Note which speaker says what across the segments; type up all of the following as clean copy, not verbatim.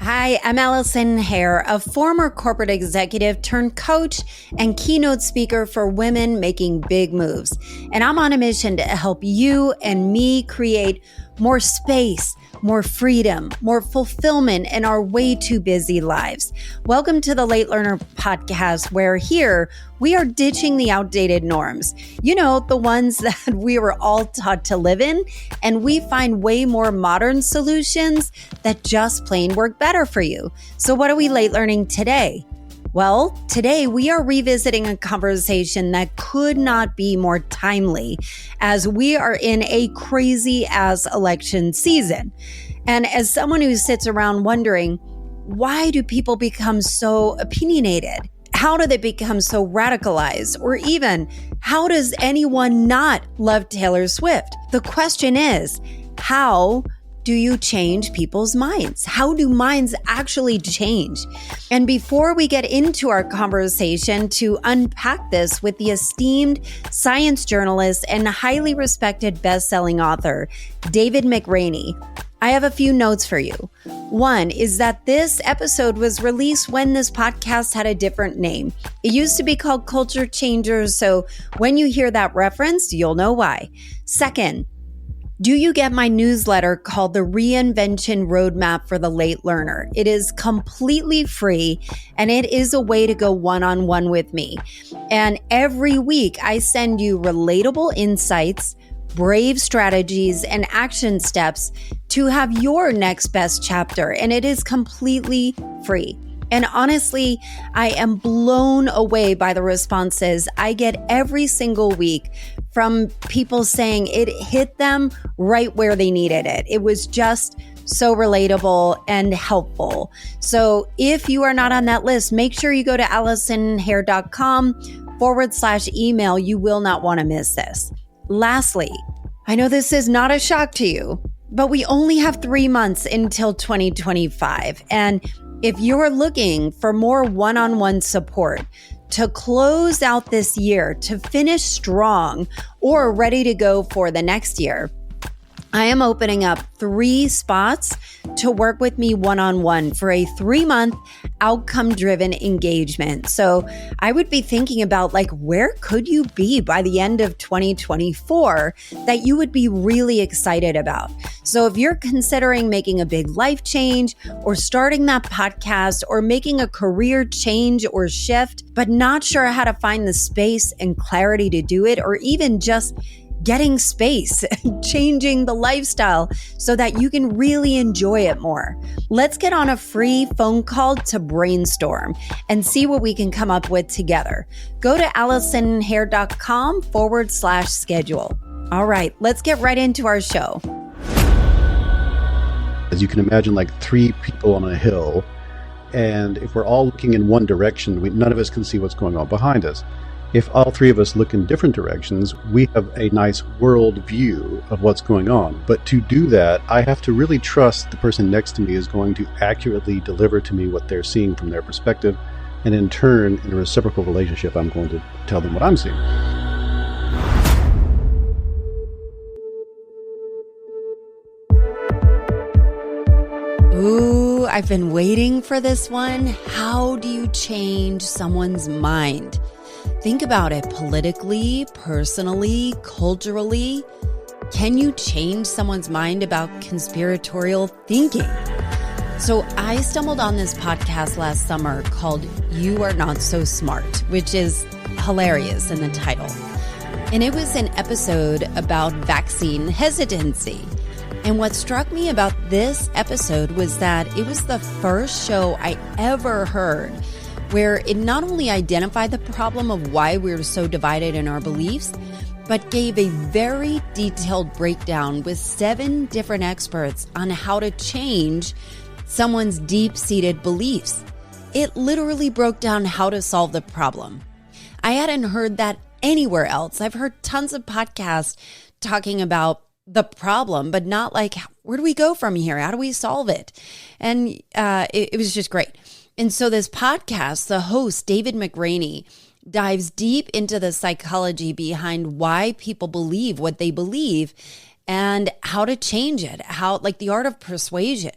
Speaker 1: Hi, I'm Allison Hare, a former corporate executive turned coach and keynote speaker for women making big moves. And I'm on a mission to help you and me create more space, more freedom, more fulfillment in our way too busy lives. Welcome to the Late Learner Podcast, where here we are ditching the outdated norms. You know, the ones that we were all taught to live in, and we find way more modern solutions that just plain work better for you. So what are we late learning today? Well, today we are revisiting a conversation that could not be more timely as we are in a crazy ass election season. And as someone who sits around wondering, why do people become so opinionated? How do they become so radicalized? Or even, how does anyone not love Taylor Swift? The question is, how do you change people's minds? How do minds actually change? And before we get into our conversation to unpack this with the esteemed science journalist and highly respected best-selling author, David McRaney, I have a few notes for you. One is that this episode was released when this podcast had a different name. It used to be called Culture Changers, so when you hear that reference, you'll know why. Second, do you get my newsletter called The Reinvention Roadmap for the Late Learner? It is completely free, and it is a way to go one-on-one with me. And every week, I send you relatable insights, brave strategies, and action steps to have your next best chapter, and it is completely free. And honestly, I am blown away by the responses I get every single week from people saying it hit them right where they needed it. It was just so relatable and helpful. So if you are not on that list, make sure you go to allisonhare.com/email. You will not want to miss this. Lastly, I know this is not a shock to you, but we only have 3 months until 2025. And if you're looking for more one-on-one support to close out this year, to finish strong, or ready to go for the next year, I am opening up 3 spots to work with me one-on-one for a 3-month outcome-driven engagement. So I would be thinking about where could you be by the end of 2024 that you would be really excited about? So if you're considering making a big life change or starting that podcast or making a career change or shift, but not sure how to find the space and clarity to do it, or even just getting space, changing the lifestyle so that you can really enjoy it more. Let's get on a free phone call to brainstorm and see what we can come up with together. Go to allisonhare.com/schedule. All right, let's get right into our show.
Speaker 2: As you can imagine, 3 people on a hill, and if we're all looking in one direction, none of us can see what's going on behind us. If all 3 of us look in different directions, we have a nice world view of what's going on. But to do that, I have to really trust the person next to me is going to accurately deliver to me what they're seeing from their perspective. And in turn, in a reciprocal relationship, I'm going to tell them what I'm seeing.
Speaker 1: Ooh, I've been waiting for this one. How do you change someone's mind? Think about it politically, personally, culturally. Can you change someone's mind about conspiratorial thinking? So I stumbled on this podcast last summer called You Are Not So Smart, which is hilarious in the title. And it was an episode about vaccine hesitancy. And what struck me about this episode was that it was the first show I ever heard where it not only identified the problem of why we're so divided in our beliefs, but gave a very detailed breakdown with 7 different experts on how to change someone's deep-seated beliefs. It literally broke down how to solve the problem. I hadn't heard that anywhere else. I've heard tons of podcasts talking about the problem, but not where do we go from here? How do we solve it? And it was just great. And so this podcast, the host, David McRaney, dives deep into the psychology behind why people believe what they believe and how to change it, the art of persuasion.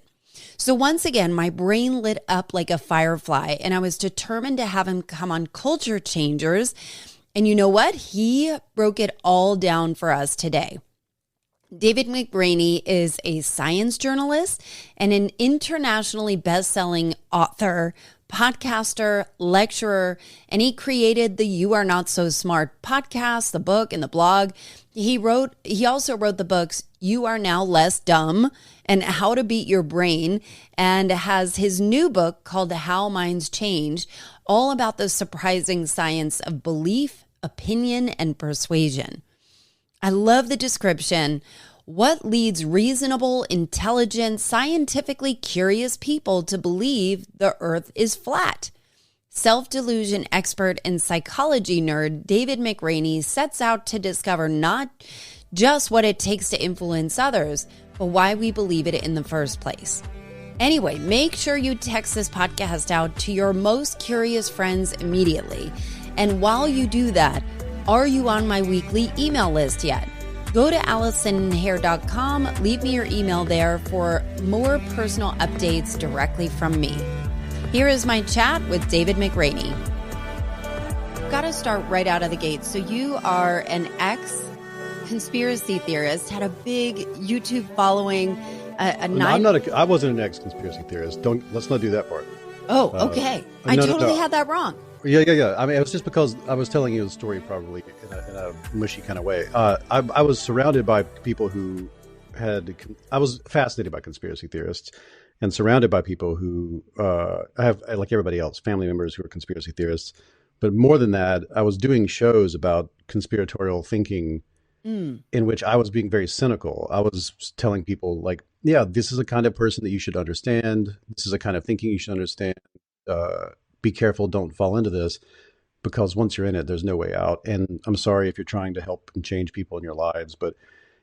Speaker 1: So once again, my brain lit up like a firefly, and I was determined to have him come on Culture Changers. And you know what? He broke it all down for us today. David McRaney is a science journalist and an internationally best-selling author, podcaster, lecturer, and he created the You Are Not So Smart podcast, the book, and the blog. He also wrote the books You Are Now Less Dumb and How to Beat Your Brain, and has his new book called How Minds Change, all about the surprising science of belief, opinion, and persuasion. I love the description. What leads reasonable, intelligent, scientifically curious people to believe the earth is flat? Self-delusion expert and psychology nerd David McRaney sets out to discover not just what it takes to influence others, but why we believe it in the first place. Anyway, make sure you text this podcast out to your most curious friends immediately. And while you do that, are you on my weekly email list yet? Go to AllisonHair.com, leave me your email there for more personal updates directly from me. Here is my chat with David McRaney. Got to start right out of the gate. So you are an ex-conspiracy theorist, had a big YouTube following.
Speaker 2: I wasn't an ex-conspiracy theorist. Let's not do that part.
Speaker 1: Oh, okay. I totally had that wrong.
Speaker 2: Yeah. I mean, it was just because I was telling you the story probably in a mushy kind of way. I was surrounded by people who I was fascinated by conspiracy theorists and surrounded by people who I have, like everybody else, family members who are conspiracy theorists. But more than that, I was doing shows about conspiratorial thinking in which I was being very cynical. I was telling people like, yeah, this is a kind of person that you should understand. This is a kind of thinking you should understand. Be careful, don't fall into this, because once you're in it, there's no way out. And I'm sorry if you're trying to help and change people in your lives, but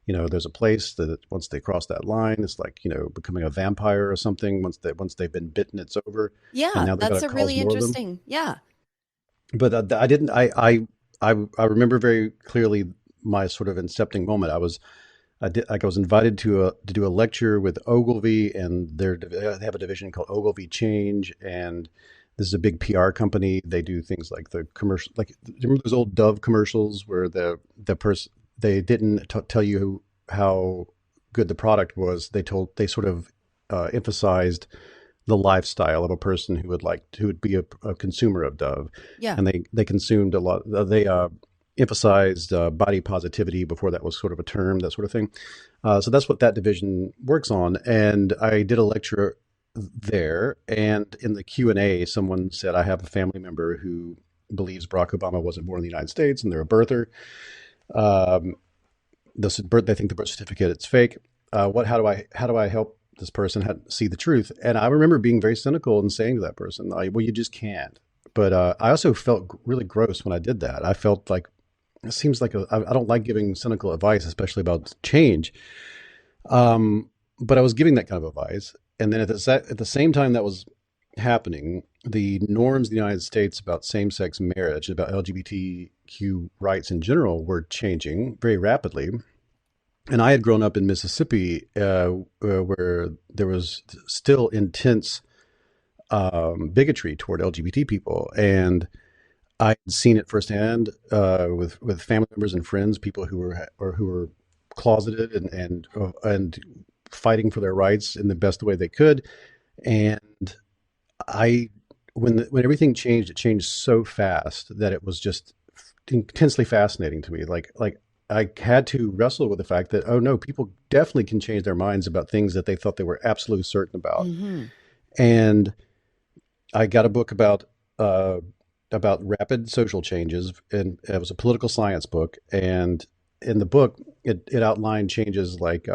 Speaker 2: there's a place that once they cross that line, it's like, becoming a vampire or something. Once they've been bitten, it's over.
Speaker 1: Yeah, that's a really interesting. Yeah.
Speaker 2: But I remember very clearly my sort of incepting moment. I was invited to do a lecture with Ogilvy, and they have a division called Ogilvy Change, and this is a big PR company. They do things like the commercial, like remember those old Dove commercials where they didn't tell you how good the product was. They sort of emphasized the lifestyle of a person who would be a consumer of Dove.
Speaker 1: Yeah.
Speaker 2: And they consumed a lot. They emphasized body positivity before that was sort of a term, that sort of thing. So that's what that division works on. And I did a lecture there, and in the Q&A, someone said, I have a family member who believes Barack Obama wasn't born in the United States and they're a birther. They think the birth certificate is fake. How do I help this person see the truth? And I remember being very cynical and saying to that person, well, you just can't. But I also felt really gross when I did that. I felt like it seems like I don't like giving cynical advice, especially about change. But I was giving that kind of advice. And then at the same time that was happening, the norms in the United States about same-sex marriage, about LGBTQ rights in general, were changing very rapidly. And I had grown up in Mississippi, where there was still intense bigotry toward LGBT people, and I had seen it firsthand with family members and friends, people who were closeted and fighting for their rights in the best way they could. And when everything changed, it changed so fast that it was just intensely fascinating to me. Like I had to wrestle with the fact that, oh no, people definitely can change their minds about things that they thought they were absolutely certain about. Mm-hmm. And I got a book about rapid social changes, and it was a political science book. And in the book, it outlined changes like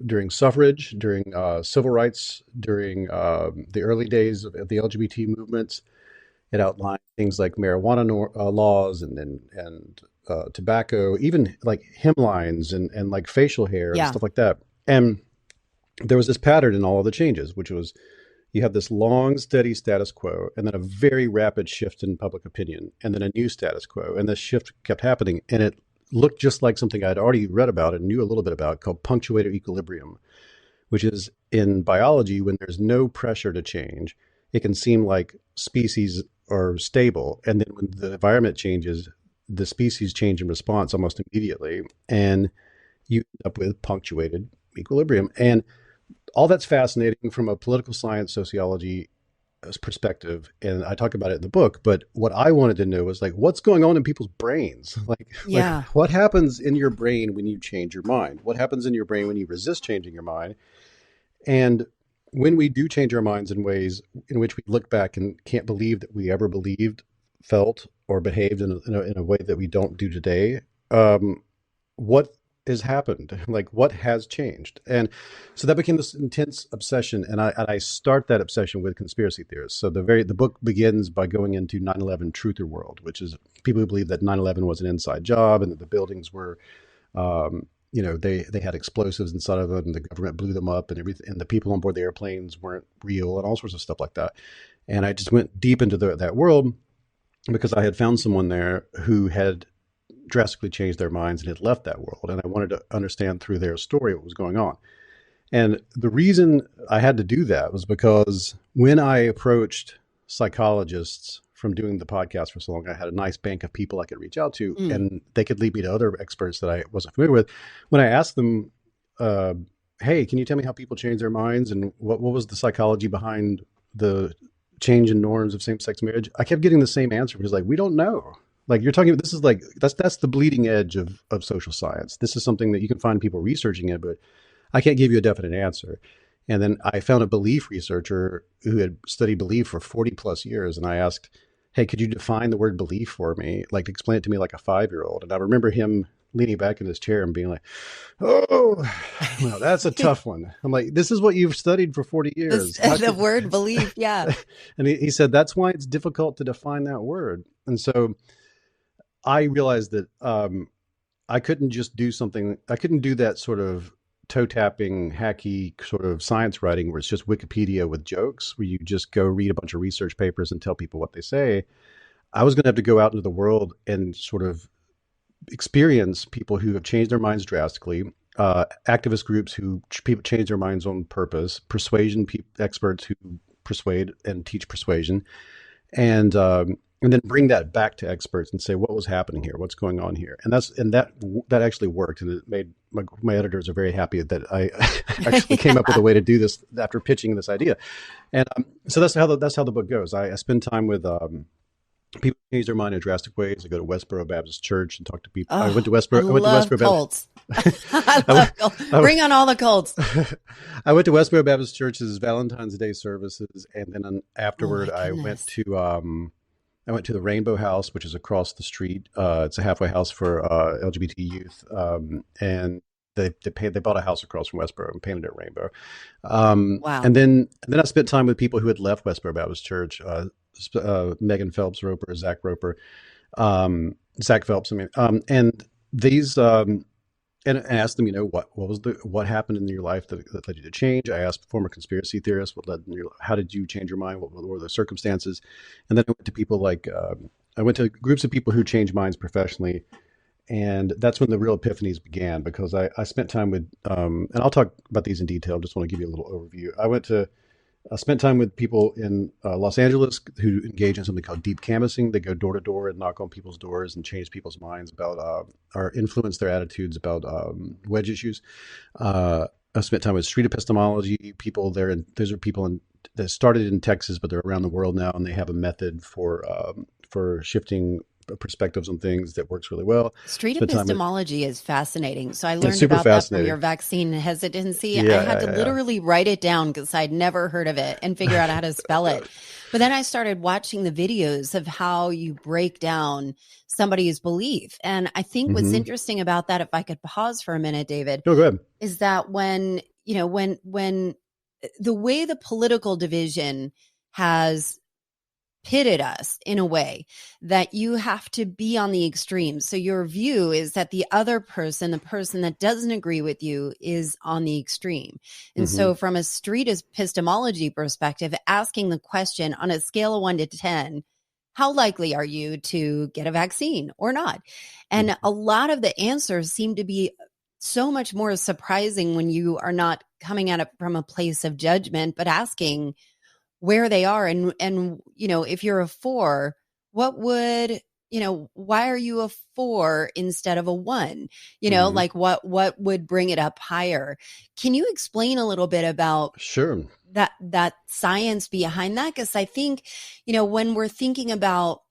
Speaker 2: during suffrage, during civil rights, during the early days of the LGBT movements. It outlined things like marijuana laws and tobacco, even like hemlines and like facial hair and stuff like that. And there was this pattern in all of the changes, which was you have this long, steady status quo, and then a very rapid shift in public opinion, and then a new status quo. And this shift kept happening, and it looked just like something I'd already read about and knew a little bit about, called punctuated equilibrium, which is in biology, when there's no pressure to change, it can seem like species are stable. And then when the environment changes, the species change in response almost immediately. And you end up with punctuated equilibrium. And all that's fascinating from a political science sociology perspective, and I talk about it in the book. But what I wanted to know was like, what's going on in people's brains? Like what happens in your brain when you change your mind? What happens in your brain when you resist changing your mind? And when we do change our minds in ways in which we look back and can't believe that we ever believed, felt, or behaved in a way that we don't do today, what has happened? Like, what has changed? And so that became this intense obsession. And I start that obsession with conspiracy theorists. So the book begins by going into 9/11 truther world, which is people who believe that 9/11 was an inside job and that the buildings were, they had explosives inside of them and the government blew them up and everything. And the people on board the airplanes weren't real and all sorts of stuff like that. And I just went deep into that world because I had found someone there who had drastically changed their minds and had left that world. And I wanted to understand through their story what was going on. And the reason I had to do that was because when I approached psychologists from doing the podcast for so long, I had a nice bank of people I could reach out to, and they could lead me to other experts that I wasn't familiar with. When I asked them, hey, can you tell me how people change their minds and what was the psychology behind the change in norms of same-sex marriage? I kept getting the same answer, because like, we don't know. Like you're talking about, this is like, that's the bleeding edge of social science. This is something that you can find people researching it, but I can't give you a definite answer. And then I found a belief researcher who had studied belief for 40 plus years. And I asked, hey, could you define the word belief for me? Like explain it to me like a 5-year-old. And I remember him leaning back in his chair and being like, oh, well, that's a tough one. I'm like, this is what you've studied for 40 years.
Speaker 1: The word belief. Yeah.
Speaker 2: And he said, that's why it's difficult to define that word. And so I realized that I couldn't just do something. I couldn't do that sort of toe tapping, hacky sort of science writing where it's just Wikipedia with jokes, where you just go read a bunch of research papers and tell people what they say. I was going to have to go out into the world and sort of experience people who have changed their minds drastically, activist groups who people change their minds on purpose, persuasion experts who persuade and teach persuasion, and then bring that back to experts and say, what was happening here? What's going on here? And that actually worked. And it made my editors are very happy that I actually came up with a way to do this after pitching this idea. And so that's how the book goes. I spend time with people who change their mind in drastic ways. I go to Westboro Baptist Church and talk to people.
Speaker 1: Oh,
Speaker 2: I went to Westboro
Speaker 1: cults. I love cults. Bring on all the cults.
Speaker 2: I went to Westboro Baptist Church's Valentine's Day services. And then afterward, I went to the Rainbow House, which is across the street. It's a halfway house for LGBT youth, and they bought a house across from Westboro and painted it rainbow.
Speaker 1: Wow!
Speaker 2: And then I spent time with people who had left Westboro Baptist Church, Megan Phelps Roper, Zach Phelps. And these. And asked them, what happened in your life that led you to change? I asked former conspiracy theorists, how did you change your mind? What were the circumstances? And then I went to people I went to groups of people who change minds professionally. And that's when the real epiphanies began, because I spent time with, and I'll talk about these in detail. Just want to give you a little overview. I spent time with people in Los Angeles who engage in something called deep canvassing. They go door to door and knock on people's doors and change people's minds about or influence their attitudes about wedge issues. I spent time with street epistemology people there, and those are people that started in Texas, but they're around the world now, and they have a method for shifting perspectives on things that works really well.
Speaker 1: Street epistemology is fascinating. So I learned about that from your vaccine hesitancy.
Speaker 2: Yeah,
Speaker 1: I had to literally write it down because I'd never heard of it and figure out how to spell it. But then I started watching the videos of how you break down somebody's belief. And I think what's interesting about that, if I could pause for a minute, David,
Speaker 2: go ahead,
Speaker 1: is that when the way the political division has pitted us in a way that you have to be on the extremes. So your view is that the other person, the person that doesn't agree with you, is on the extreme. And so from a street epistemology perspective, asking the question on a scale of 1 to 10, how likely are you to get a vaccine or not? And a lot of the answers seem to be so much more surprising when you are not coming at it from a place of judgment, but asking where they are. And, if you're a 4, what would, why are you a 4 instead of a 1? Like what would bring it up higher? Can you explain a little bit about
Speaker 2: Sure.
Speaker 1: that science behind that? Because I think, when we're thinking about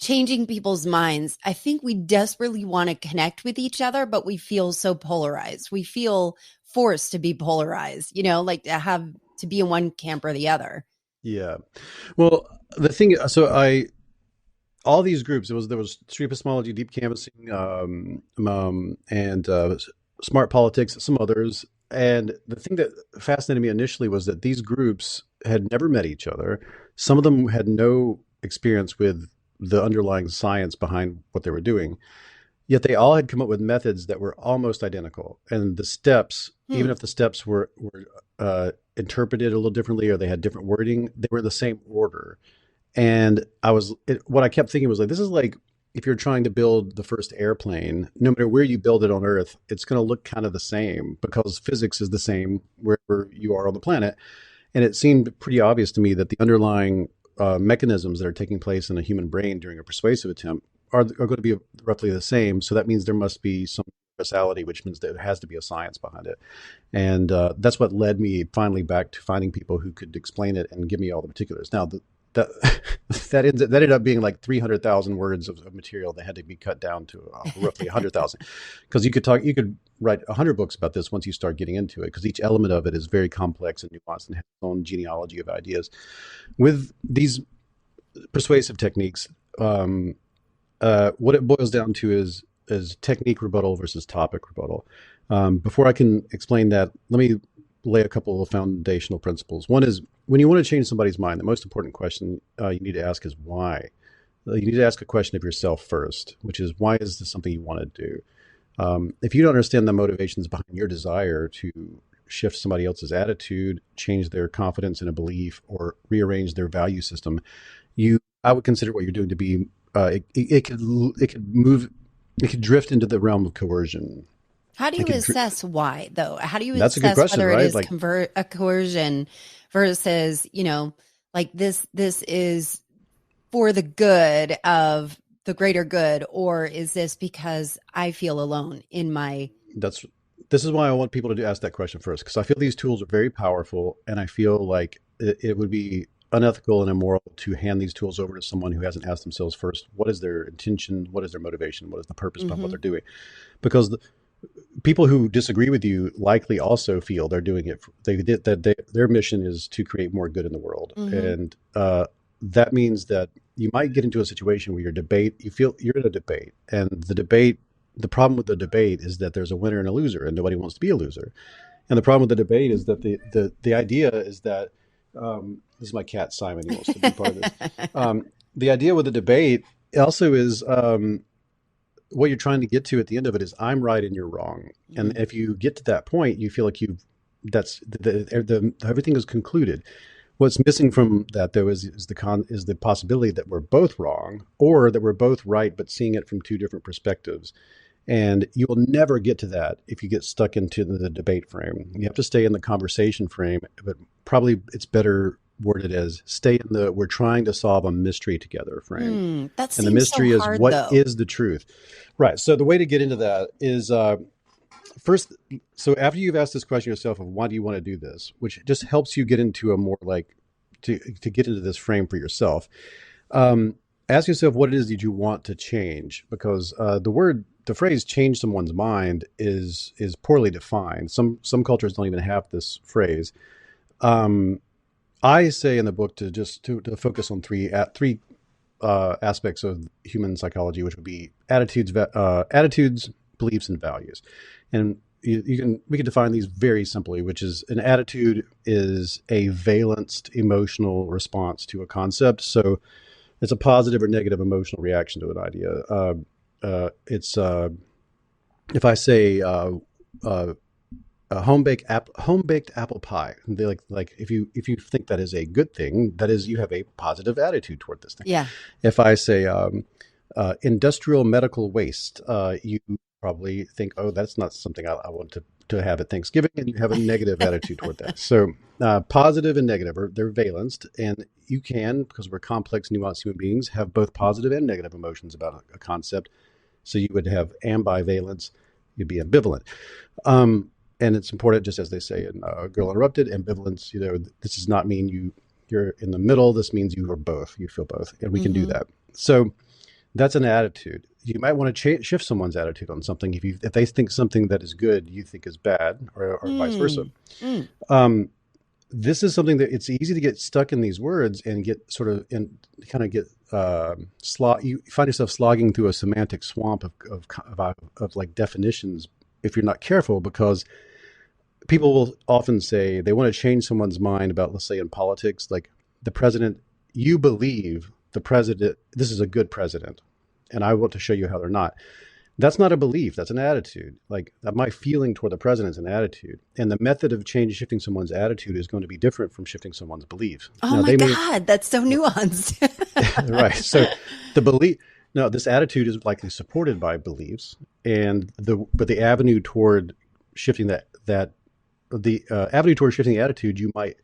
Speaker 1: changing people's minds, I think we desperately want to connect with each other, but we feel so polarized. We feel forced to be polarized, like to be in one camp or the other.
Speaker 2: Yeah. Well, the thing, all these groups, there was street epistemology, deep canvassing, and smart politics, some others. And the thing that fascinated me initially was that these groups had never met each other. Some of them had no experience with the underlying science behind what they were doing. Yet they all had come up with methods that were almost identical. And the steps, even if the steps were interpreted a little differently or they had different wording, they were in the same order. And what I kept thinking was like, this is like if you're trying to build the first airplane, no matter where you build it on Earth, it's going to look kind of the same because physics is the same wherever you are on the planet. And it seemed pretty obvious to me that the underlying mechanisms that are taking place in a human brain during a persuasive attempt are going to be roughly the same. So that means there must be some universality, which means that there has to be a science behind it. And that's what led me finally back to finding people who could explain it and give me all the particulars. Now, that ended up being like 300,000 words of material that had to be cut down to roughly 100,000. Because you could write 100 books about this once you start getting into it, because each element of it is very complex and nuanced and has its own genealogy of ideas. With these persuasive techniques, what it boils down to is technique rebuttal versus topic rebuttal. Before I can explain that, let me lay a couple of foundational principles. One is, when you want to change somebody's mind, the most important question you need to ask is why. You need to ask a question of yourself first, which is, why is this something you want to do? If you don't understand the motivations behind your desire to shift somebody else's attitude, change their confidence in a belief, or rearrange their value system, I would consider what you're doing to be it could drift into the realm of coercion.
Speaker 1: How do you assess why, though? How do you
Speaker 2: That's a good
Speaker 1: assess
Speaker 2: question,
Speaker 1: whether
Speaker 2: right?
Speaker 1: it is a coercion versus, like this is for the good of the greater good, or is this because I feel alone in my...
Speaker 2: This is why I want people to ask that question first, because I feel these tools are very powerful, and I feel like it would be unethical and immoral to hand these tools over to someone who hasn't asked themselves first, what is their intention, what is their motivation, what is the purpose behind what they're doing? Because people who disagree with you likely also feel they're doing it. Their mission is to create more good in the world, and that means that you might get into a situation where you feel you're in a debate, and the problem with the debate is that there's a winner and a loser, and nobody wants to be a loser. And the problem with the debate is that the idea is that this is my cat Simon. He wants to be part of this. The idea with the debate also is what you're trying to get to at the end of it is, I'm right and you're wrong. And if you get to that point, you feel like everything is concluded. What's missing from that, though, is the possibility that we're both wrong, or that we're both right, but seeing it from two different perspectives. And you will never get to that if you get stuck into the debate frame. You have to stay in the conversation frame, but probably it's better worded as stay in the we're trying to solve a mystery together frame.
Speaker 1: That seems
Speaker 2: and the mystery
Speaker 1: so
Speaker 2: is
Speaker 1: hard,
Speaker 2: what
Speaker 1: though.
Speaker 2: is the truth. Right. So the way to get into that is first, so after you've asked this question yourself of why do you want to do this, which just helps you get into a more to get into this frame for yourself. Ask yourself what it is that you want to change, because the phrase change someone's mind is poorly defined. Some cultures don't even have this phrase. I say in the book to focus on three aspects of human psychology, which would be attitudes, beliefs, and values. And we can define these very simply, which is an attitude is a valenced emotional response to a concept. So it's a positive or negative emotional reaction to an idea. It's if I say a home-baked apple pie, they like if you think that is a good thing, that is, you have a positive attitude toward this thing.
Speaker 1: Yeah.
Speaker 2: If I say industrial medical waste, you probably think, oh, that's not something I want to to have at Thanksgiving, and you have a negative attitude toward that. So positive and negative they're valenced, and you can, because we're complex, nuanced human beings, have both positive and negative emotions about a concept. So you would have ambivalence, you'd be ambivalent. And it's important, just as they say in Girl Interrupted, ambivalence, this does not mean you're in the middle. This means you are both. You feel both. And we can do that. So that's an attitude. You might want to shift someone's attitude on something. If they think something that is good, you think is bad, or vice versa. This is something that it's easy to get stuck in these words and get sort of you find yourself slogging through a semantic swamp of like definitions if you're not careful, because people will often say they want to change someone's mind about, let's say in politics, like the president, you believe the president, this is a good president, and I want to show you how they're not. That's not a belief. That's an attitude. Like my feeling toward the president is an attitude. And the method of shifting someone's attitude is going to be different from shifting someone's belief.
Speaker 1: Oh, my God. That's so nuanced.
Speaker 2: Right. So this attitude is likely supported by beliefs, but the avenue toward shifting avenue toward shifting the attitude, you might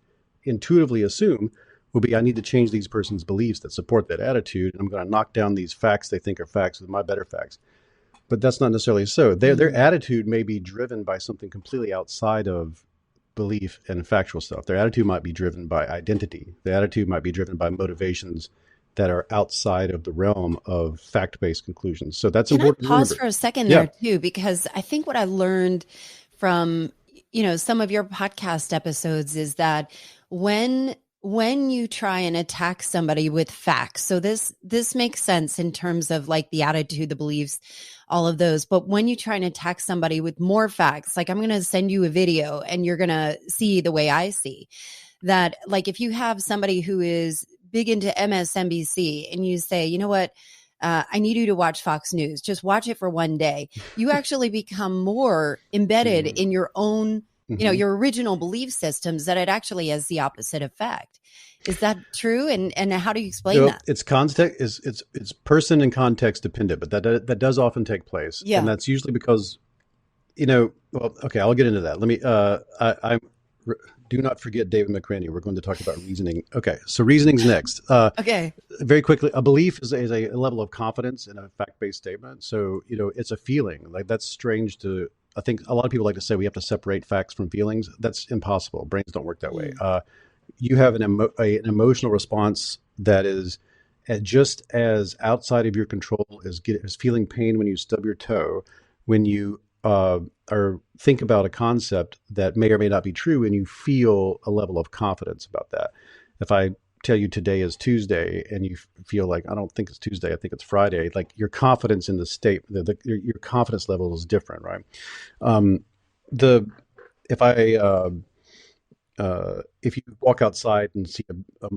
Speaker 2: intuitively assume will be, I need to change these person's beliefs that support that attitude. And I'm going to knock down these facts they think are facts with my better facts. But that's not necessarily so. Their attitude may be driven by something completely outside of belief and factual stuff. Their attitude might be driven by identity. The attitude might be driven by motivations that are outside of the realm of fact-based conclusions. So that's important.
Speaker 1: Can I pause for a second there too? Because I think what I learned from, some of your podcast episodes is that when you try and attack somebody with facts, so this makes sense in terms of like the attitude, the beliefs, all of those. But when you try and attack somebody with more facts, like I'm going to send you a video and you're going to see the way I see that. Like if you have somebody who is big into MSNBC and you say, you know what, I need you to watch Fox News, just watch it for one day. You actually become more embedded in your own, your original belief systems, that it actually has the opposite effect. Is that true? And how do you explain that?
Speaker 2: It's context, it's person and context dependent, but that does often take place. Yeah. And that's usually because, I'll get into that. Let me, do not forget David McRaney. We're going to talk about reasoning. Okay. So reasoning's next.
Speaker 1: Okay.
Speaker 2: Very quickly, a belief is a level of confidence in a fact-based statement. So, it's a feeling. Like that's strange I think a lot of people like to say we have to separate facts from feelings. That's impossible. Brains don't work that way. You have an emotional response that is just as outside of your control as feeling pain when you stub your toe, when you or think about a concept that may or may not be true, and you feel a level of confidence about that. If I tell you today is Tuesday and you feel like, I don't think it's Tuesday, I think it's Friday, like your confidence in the state, your confidence level is different, right? If you walk outside and see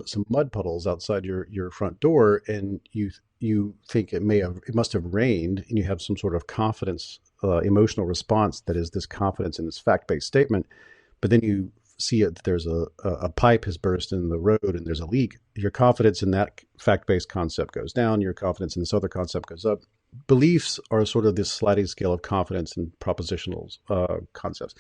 Speaker 2: some mud puddles outside your front door, and you think it must have rained, and you have some sort of confidence, emotional response that is this confidence in this fact-based statement, but then you see it, there's a pipe has burst in the road and there's a leak, your confidence in that fact-based concept goes down, your confidence in this other concept goes up. Beliefs are sort of this sliding scale of confidence in propositional concepts.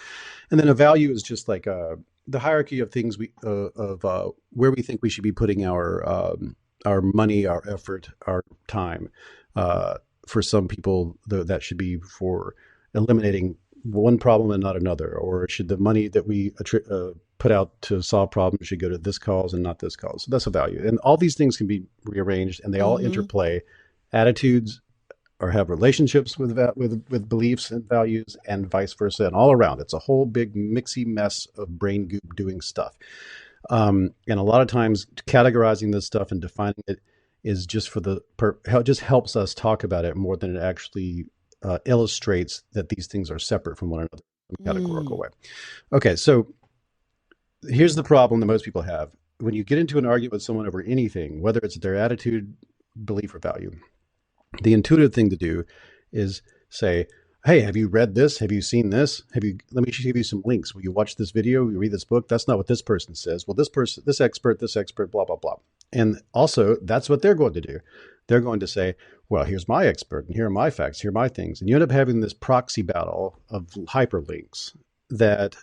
Speaker 2: And then a value is just like the hierarchy of things where we think we should be putting our money, our effort, our time. For some people, that should be for eliminating one problem and not another, or should the money that we put out to solve problems should go to this cause and not this cause. So that's a value. And all these things can be rearranged, and they all interplay. Attitudes or have relationships with beliefs and values, and vice versa, and all around. It's a whole big mixy mess of brain goop doing stuff. And a lot of times categorizing this stuff and defining it is just just helps us talk about it more than it actually illustrates that these things are separate from one another in a categorical way. Okay, so here's the problem that most people have. When you get into an argument with someone over anything, whether it's their attitude, belief, or value, the intuitive thing to do is say, hey, have you read this? Have you seen this? Let me give you some links. Will you watch this video? Will you read this book? That's not what this person says. Well, this expert, blah, blah, blah. And also, that's what they're going to do. They're going to say, well, here's my expert, and here are my facts, here are my things. And you end up having this proxy battle of hyperlinks. that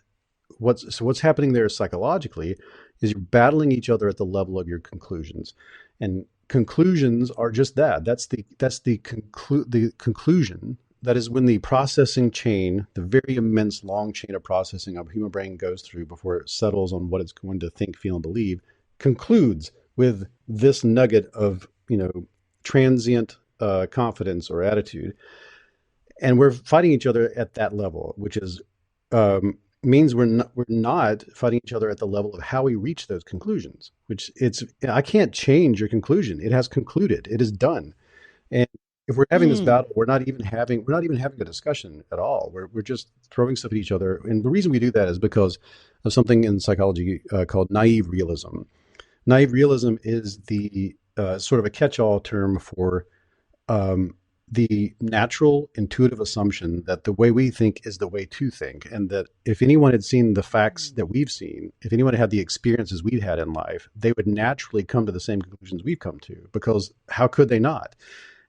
Speaker 2: what's happening there psychologically is you're battling each other at the level of your conclusions, and conclusions are just that. The conclusion. That is when the processing chain, the very immense long chain of processing a human brain goes through before it settles on what it's going to think, feel, and believe, concludes with this nugget of, transient confidence or attitude. And we're fighting each other at that level, which is means we're not fighting each other at the level of how we reach those conclusions. I can't change your conclusion. It has concluded. It is done. And if we're having this battle, we're not even having a discussion at all. We're just throwing stuff at each other. And the reason we do that is because of something in psychology called naive realism. Naive realism is the sort of a catch-all term for the natural, intuitive assumption that the way we think is the way to think, and that if anyone had seen the facts that we've seen, if anyone had the experiences we've had in life, they would naturally come to the same conclusions we've come to, because how could they not?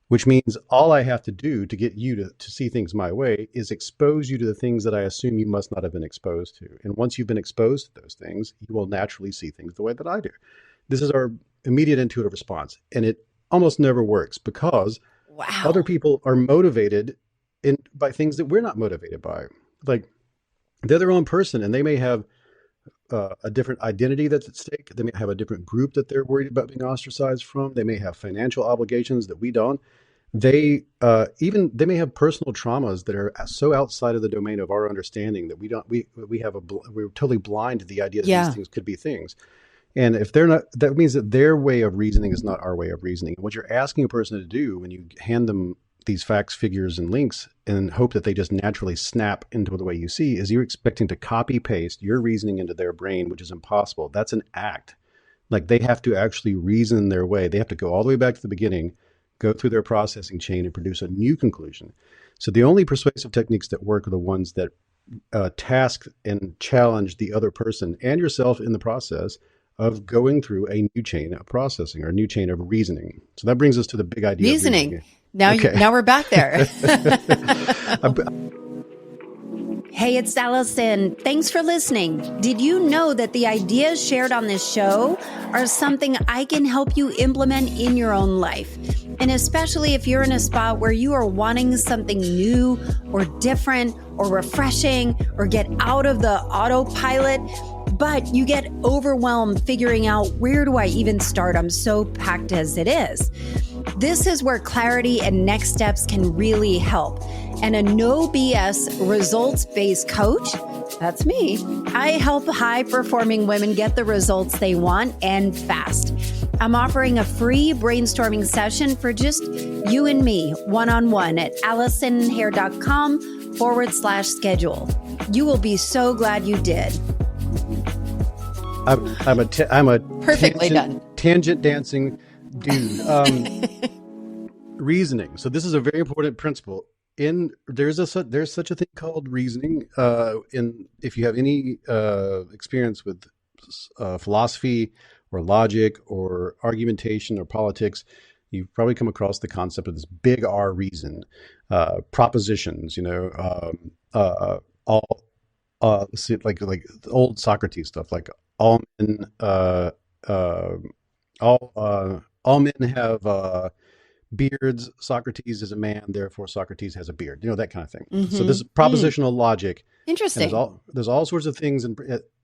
Speaker 2: Which means all I have to do to get you to see things my way is expose you to the things that I assume you must not have been exposed to. And once you've been exposed to those things, you will naturally see things the way that I do. This is our immediate intuitive response. And it almost never works because other people are motivated by things that we're not motivated by. Like, they're their own person, and they may have a different identity that's at stake. They may have a different group that they're worried about being ostracized from. They may have financial obligations that we don't. They may have personal traumas that are so outside of the domain of our understanding that we're totally blind to the idea that these things could be things. And if they're not, that means that their way of reasoning is not our way of reasoning. What you're asking a person to do when you hand them these facts, figures, and links and hope that they just naturally snap into the way you see is you're expecting to copy paste your reasoning into their brain, which is impossible. That's an act. Like, they have to actually reason their way. They have to go all the way back to the beginning, go through their processing chain, and produce a new conclusion. So the only persuasive techniques that work are the ones that task and challenge the other person and yourself in the process of going through a new chain of processing or a new chain of reasoning. So that brings us to the big idea of reasoning.
Speaker 1: Now we're back there. Hey, it's Allison. Thanks for listening. Did you know that the ideas shared on this show are something I can help you implement in your own life? And especially if you're in a spot where you are wanting something new or different or refreshing or get out of the autopilot, but you get overwhelmed figuring out, where do I even start? I'm so packed as it is. This is where clarity and next steps can really help. And a no BS results-based coach, that's me. I help high-performing women get the results they want and fast. I'm offering a free brainstorming session for just you and me, one-on-one at allisonhair.com/schedule. You will be so glad you did.
Speaker 2: I'm a
Speaker 1: perfectly done
Speaker 2: tangent dancing dude. Reasoning. So this is a very important principle. There's such a thing called reasoning. If you have any experience with philosophy or logic or argumentation or politics, you've probably come across the concept of this big R reason, propositions. Like old Socrates stuff, like all men have beards. Socrates is a man, therefore Socrates has a beard. That kind of thing. Mm-hmm. So this is propositional logic.
Speaker 1: Interesting.
Speaker 2: There's all sorts of things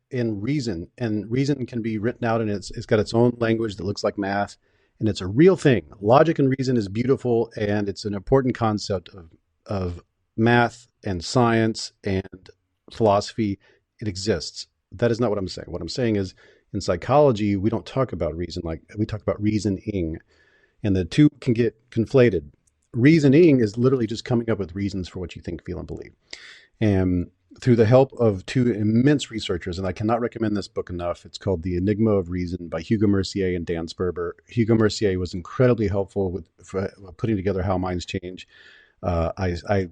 Speaker 2: in reason, and reason can be written out, and it's got its own language that looks like math, and it's a real thing. Logic and reason is beautiful, and it's an important concept of math and science and philosophy. It exists. That is not what I'm saying. What I'm saying is, in psychology, we don't talk about reason, like we talk about reasoning, and the two can get conflated. Reasoning is literally just coming up with reasons for what you think, feel, and believe. And through the help of two immense researchers, and I cannot recommend this book enough, it's called The Enigma of Reason by Hugo Mercier and Dan Sperber. Hugo Mercier was incredibly helpful for putting together How Minds Change. I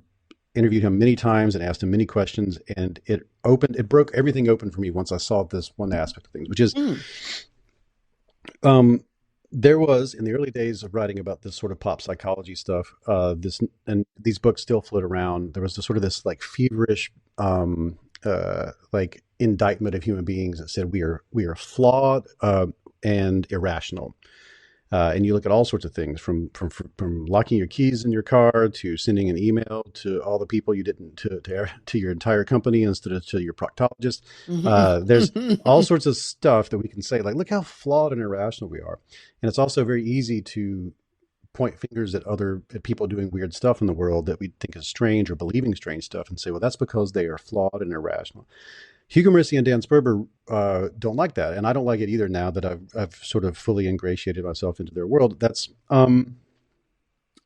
Speaker 2: interviewed him many times and asked him many questions, and it broke everything open for me once I saw this one aspect of things, which is, there was, in the early days of writing about this sort of pop psychology stuff, and these books still float around. There was this like feverish like indictment of human beings that said we are flawed and irrational. And you look at all sorts of things from locking your keys in your car to sending an email to all the people you didn't to your entire company instead of to your proctologist. There's all sorts of stuff that we can say, like, look how flawed and irrational we are. And it's also very easy to point fingers at people doing weird stuff in the world that we think is strange or believing strange stuff and say, well, that's because they are flawed and irrational. Hugo Mercy and Dan Sperber don't like that, and I don't like it either. Now that I've sort of fully ingratiated myself into their world, that's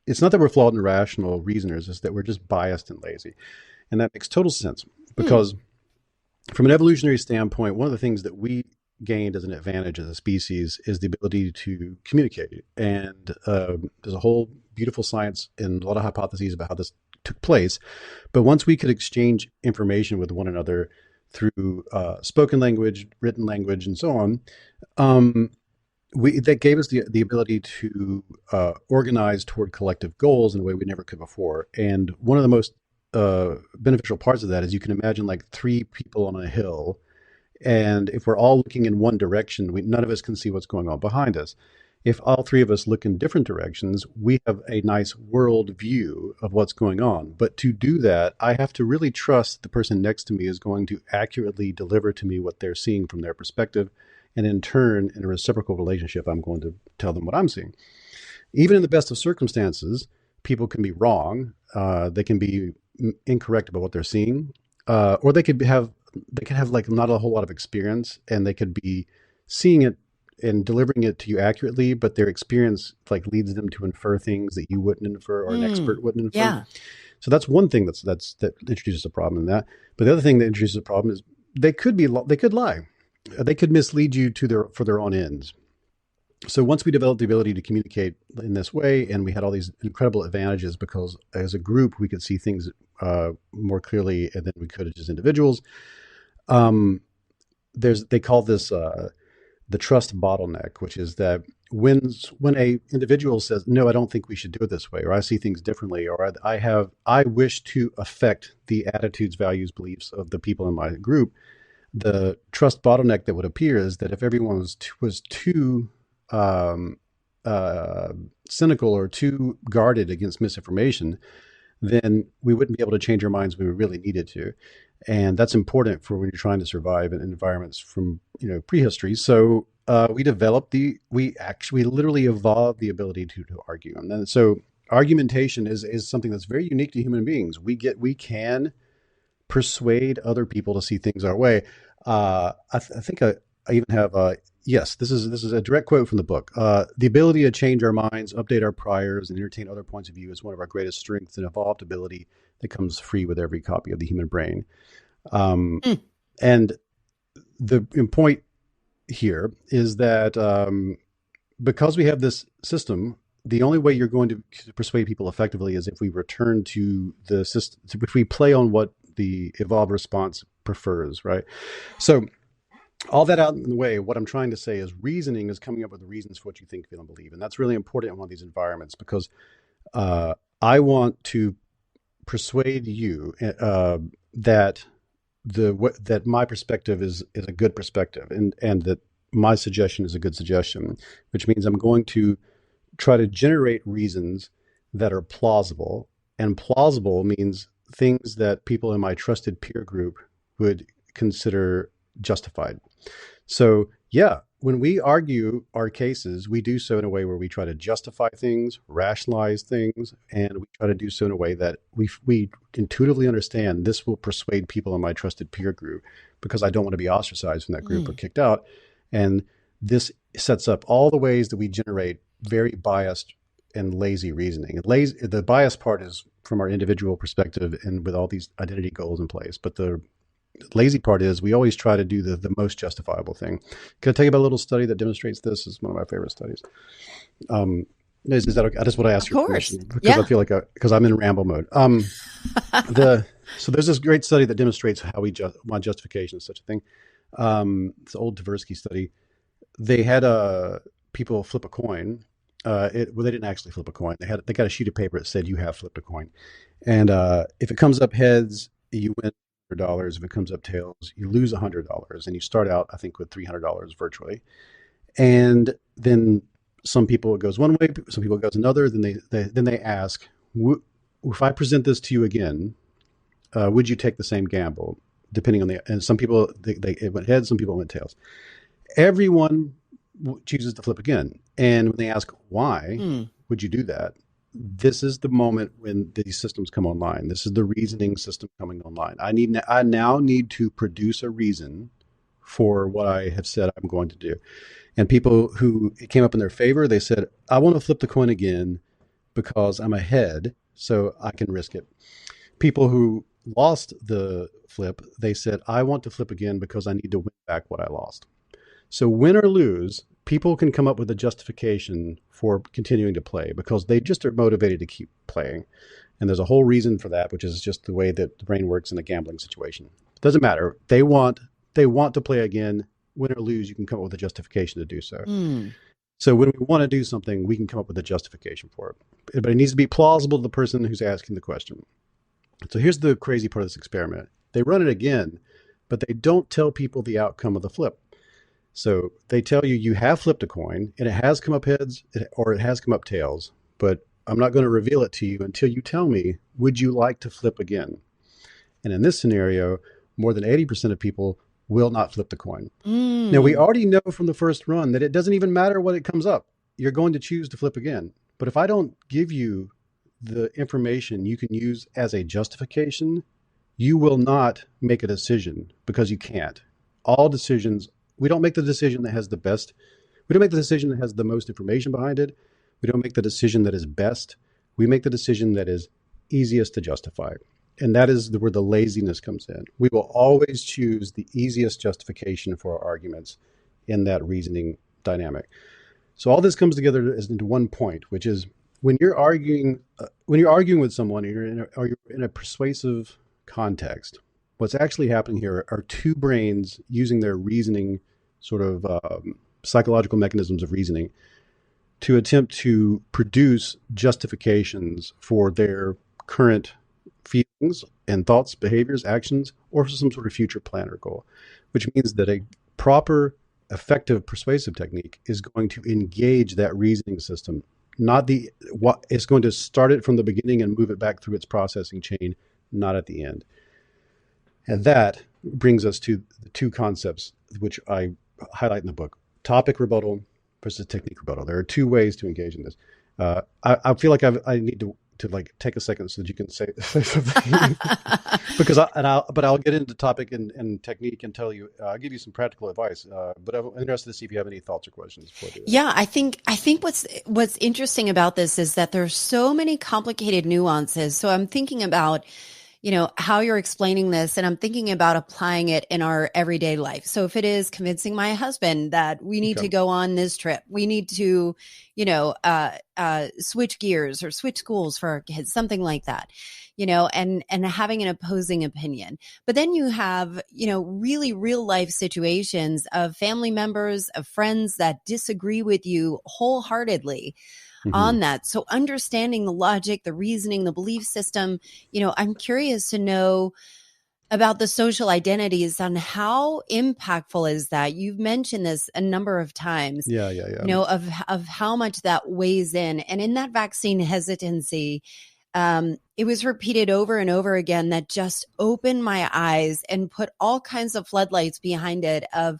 Speaker 2: it's not that we're flawed and irrational reasoners; it's that we're just biased and lazy, and that makes total sense because, from an evolutionary standpoint, one of the things that we gained as an advantage as a species is the ability to communicate, and there's a whole beautiful science and a lot of hypotheses about how this took place. But once we could exchange information with one another through spoken language, written language, and so on, that gave us the ability to organize toward collective goals in a way we never could before. And one of the most beneficial parts of that is you can imagine like three people on a hill, and if we're all looking in one direction, none of us can see what's going on behind us. If all three of us look in different directions, we have a nice world view of what's going on. But to do that, I have to really trust the person next to me is going to accurately deliver to me what they're seeing from their perspective. And in turn, in a reciprocal relationship, I'm going to tell them what I'm seeing. Even in the best of circumstances, people can be wrong. They can be incorrect about what they're seeing, or they could have like not a whole lot of experience, and they could be seeing it and delivering it to you accurately, but their experience like leads them to infer things that you wouldn't infer or an expert wouldn't infer.
Speaker 1: Yeah.
Speaker 2: So that's one thing that introduces a problem in that. But the other thing that introduces a problem is they could lie. They could mislead you for their own ends. So once we developed the ability to communicate in this way, and we had all these incredible advantages because as a group we could see things more clearly than we could as individuals. They call this the trust bottleneck, which is that when a individual says, no, I don't think we should do it this way, or I see things differently, or I wish to affect the attitudes, values, beliefs of the people in my group, the trust bottleneck that would appear is that if everyone was too cynical or too guarded against misinformation, then we wouldn't be able to change our minds when we really needed to. And that's important for when you're trying to survive in environments from prehistory. So we literally evolved the ability to argue. And then so argumentation is something that's very unique to human beings. We can persuade other people to see things our way. I think I even have yes, this is a direct quote from the book. The ability to change our minds, update our priors, and entertain other points of view is one of our greatest strengths, an evolved ability that comes free with every copy of the human brain. And the point here is that because we have this system, the only way you're going to persuade people effectively is if we return to the system, if we play on what the evolved response prefers, right? So all that out in the way, what I'm trying to say is reasoning is coming up with the reasons for what you think, feel, and believe. And that's really important in one of these environments because I want to persuade you that my perspective is a good perspective and that my suggestion is a good suggestion, which means I'm going to try to generate reasons that are plausible. And plausible means things that people in my trusted peer group would consider justified. So yeah, when we argue our cases, we do so in a way where we try to justify things, rationalize things, and we try to do so in a way that we intuitively understand this will persuade people in my trusted peer group because I don't want to be ostracized from that group or kicked out. And this sets up all the ways that we generate very biased and lazy reasoning. The bias part is from our individual perspective and with all these identity goals in place. But the lazy part is we always try to do the most justifiable thing. Can I tell you about a little study that demonstrates this? It's one of my favorite studies. Is that okay? I just want to ask your permission because I feel like because I'm in ramble mode. So there's this great study that demonstrates how why justification is such a thing. It's an old Tversky study. They had people flip a coin. Well, they didn't actually flip a coin. They got a sheet of paper that said you have flipped a coin, and if it comes up heads, you win $100. If it comes up tails, you lose $100, and you start out, I think, with $300 virtually. And then some people it goes one way, some people it goes another. Then they ask, if I present this to you again, would you take the same gamble? Depending on and some people it went heads, some people went tails. Everyone chooses to flip again, and when they ask why would you do that, this is the moment when these systems come online. This is the reasoning system coming online. I now need to produce a reason for what I have said I'm going to do. And people who it came up in their favor, they said, I want to flip the coin again because I'm ahead, so I can risk it. People who lost the flip, they said, I want to flip again because I need to win back what I lost. So win or lose, people can come up with a justification for continuing to play because they just are motivated to keep playing. And there's a whole reason for that, which is just the way that the brain works in a gambling situation. It doesn't matter. They want to play again. Win or lose, you can come up with a justification to do so. So when we want to do something, we can come up with a justification for it. But it needs to be plausible to the person who's asking the question. So here's the crazy part of this experiment. They run it again, but they don't tell people the outcome of the flip. So they tell you have flipped a coin, and it has come up heads or it has come up tails, but I'm not going to reveal it to you until you tell me, would you like to flip again? And in this scenario, more than 80% of people will not flip the coin. Now, we already know from the first run that it doesn't even matter what it comes up. You're going to choose to flip again. But if I don't give you the information you can use as a justification, you will not make a decision because you can't. All decisions, we don't make the decision that has the best. We don't make the decision that has the most information behind it. We don't make the decision that is best. We make the decision that is easiest to justify. And that is where the laziness comes in. We will always choose the easiest justification for our arguments in that reasoning dynamic. So all this comes together into one point, which is when you're arguing with someone, or you're in a persuasive context, what's actually happening here are two brains using their reasoning sort of psychological mechanisms of reasoning to attempt to produce justifications for their current feelings and thoughts, behaviors, actions, or for some sort of future plan or goal, which means that a proper, effective persuasive technique is going to engage that reasoning system. It's going to start it from the beginning and move it back through its processing chain, not at the end. And that brings us to the two concepts which I highlight in the book: topic rebuttal versus technique rebuttal. There are two ways to engage in this. I feel like I need to take a second so that you can say something but I'll get into topic and technique and I'll give you some practical advice. But I'm interested to see if you have any thoughts or questions before I do that.
Speaker 1: Yeah, I think what's interesting about this is that there's so many complicated nuances. So I'm thinking about, how you're explaining this, and I'm thinking about applying it in our everyday life. So if it is convincing my husband that we need to go on this trip, we need to, switch gears or switch schools for our kids, something like that, and having an opposing opinion. But then you have, really real life situations of family members, of friends that disagree with you wholeheartedly. On that. So understanding the logic, the reasoning, the belief system, I'm curious to know about the social identities and how impactful is that? You've mentioned this a number of times,
Speaker 2: Yeah.
Speaker 1: Of how much that weighs in. And in that vaccine hesitancy, it was repeated over and over again that just opened my eyes and put all kinds of floodlights behind it of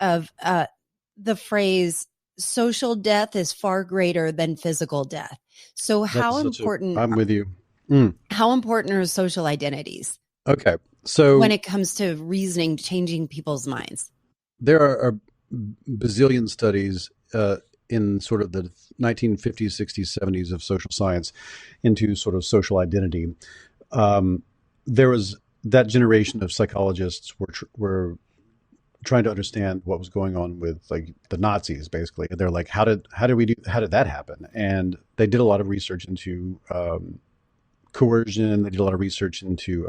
Speaker 1: the phrase, social death is far greater than physical death. So
Speaker 2: I'm with you.
Speaker 1: How important are social identities?
Speaker 2: Okay. So
Speaker 1: when it comes to reasoning, changing people's minds,
Speaker 2: there are bazillion studies in sort of the 1950s, 60s, 70s of social science into sort of social identity. There was that generation of psychologists were trying to understand what was going on with like the Nazis, basically. And they're like, how did that happen? And they did a lot of research into coercion. They did a lot of research into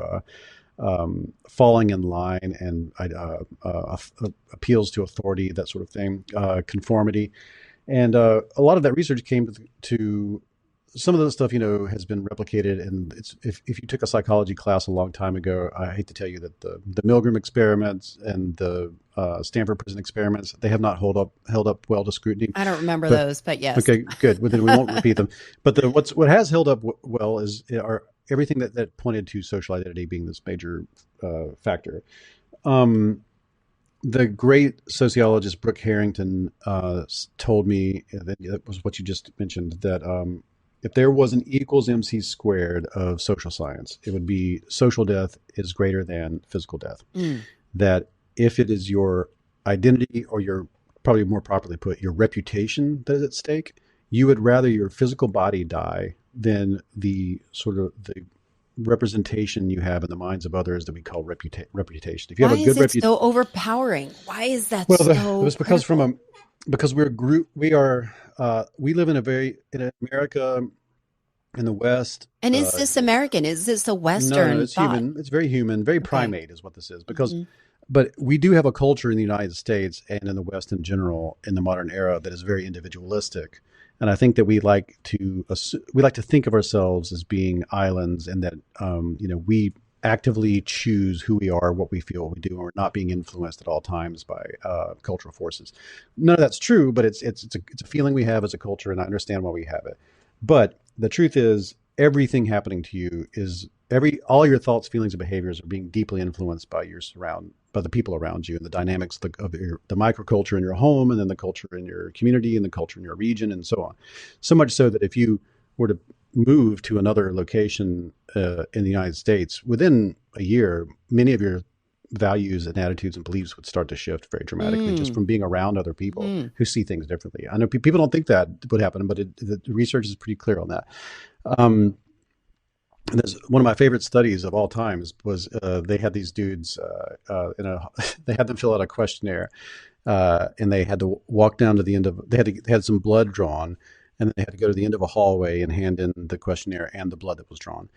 Speaker 2: falling in line and appeals to authority, that sort of thing, conformity. And a lot of that research came to some of the stuff, has been replicated, and if you took a psychology class a long time ago, I hate to tell you that the Milgram experiments and the Stanford prison experiments, they have not held up well to scrutiny.
Speaker 1: I don't remember
Speaker 2: But
Speaker 1: those, but yes.
Speaker 2: okay, good. Well, then we won't repeat them. But what has held up well is are everything that pointed to social identity being this major factor. The great sociologist Brooke Harrington told me that was what you just mentioned, that if there was an equals MC squared of social science, it would be social death is greater than physical death. That if it is your identity, or your, probably more properly put, your reputation that is at stake, you would rather your physical body die than the sort of the representation you have in the minds of others that we call reputation. If you
Speaker 1: Why
Speaker 2: have a good
Speaker 1: is it so overpowering? Why is that
Speaker 2: well,
Speaker 1: so
Speaker 2: it was because
Speaker 1: critical?
Speaker 2: because we're a group. We live in America, in the West.
Speaker 1: And is this American? Is this a
Speaker 2: No,
Speaker 1: Western
Speaker 2: it's
Speaker 1: thought?
Speaker 2: human. It's very human, very
Speaker 1: Okay.
Speaker 2: primate is what this is. But we do have a culture in the United States and in the West in general, in the modern era, that is very individualistic. And I think that we like to think of ourselves as being islands, and that we actively choose who we are, what we feel, what we do, and we're not being influenced at all times by cultural forces. None of that's true, but it's a feeling we have as a culture, and I understand why we have it. But the truth is, everything happening to you is all your thoughts, feelings, and behaviors are being deeply influenced by by the people around you, and the dynamics of the microculture in your home, and then the culture in your community, and the culture in your region, and so on. So much so that if you were to move to another location in the United States, within a year, many of your values and attitudes and beliefs would start to shift very dramatically, just from being around other people who see things differently. I know people don't think that would happen, but the research is pretty clear on that. There's one of my favorite studies of all times was they had these dudes they had them fill out a questionnaire, and they had to walk down to the end of they had some blood drawn, and then they had to go to the end of a hallway and hand in the questionnaire and the blood that was drawn.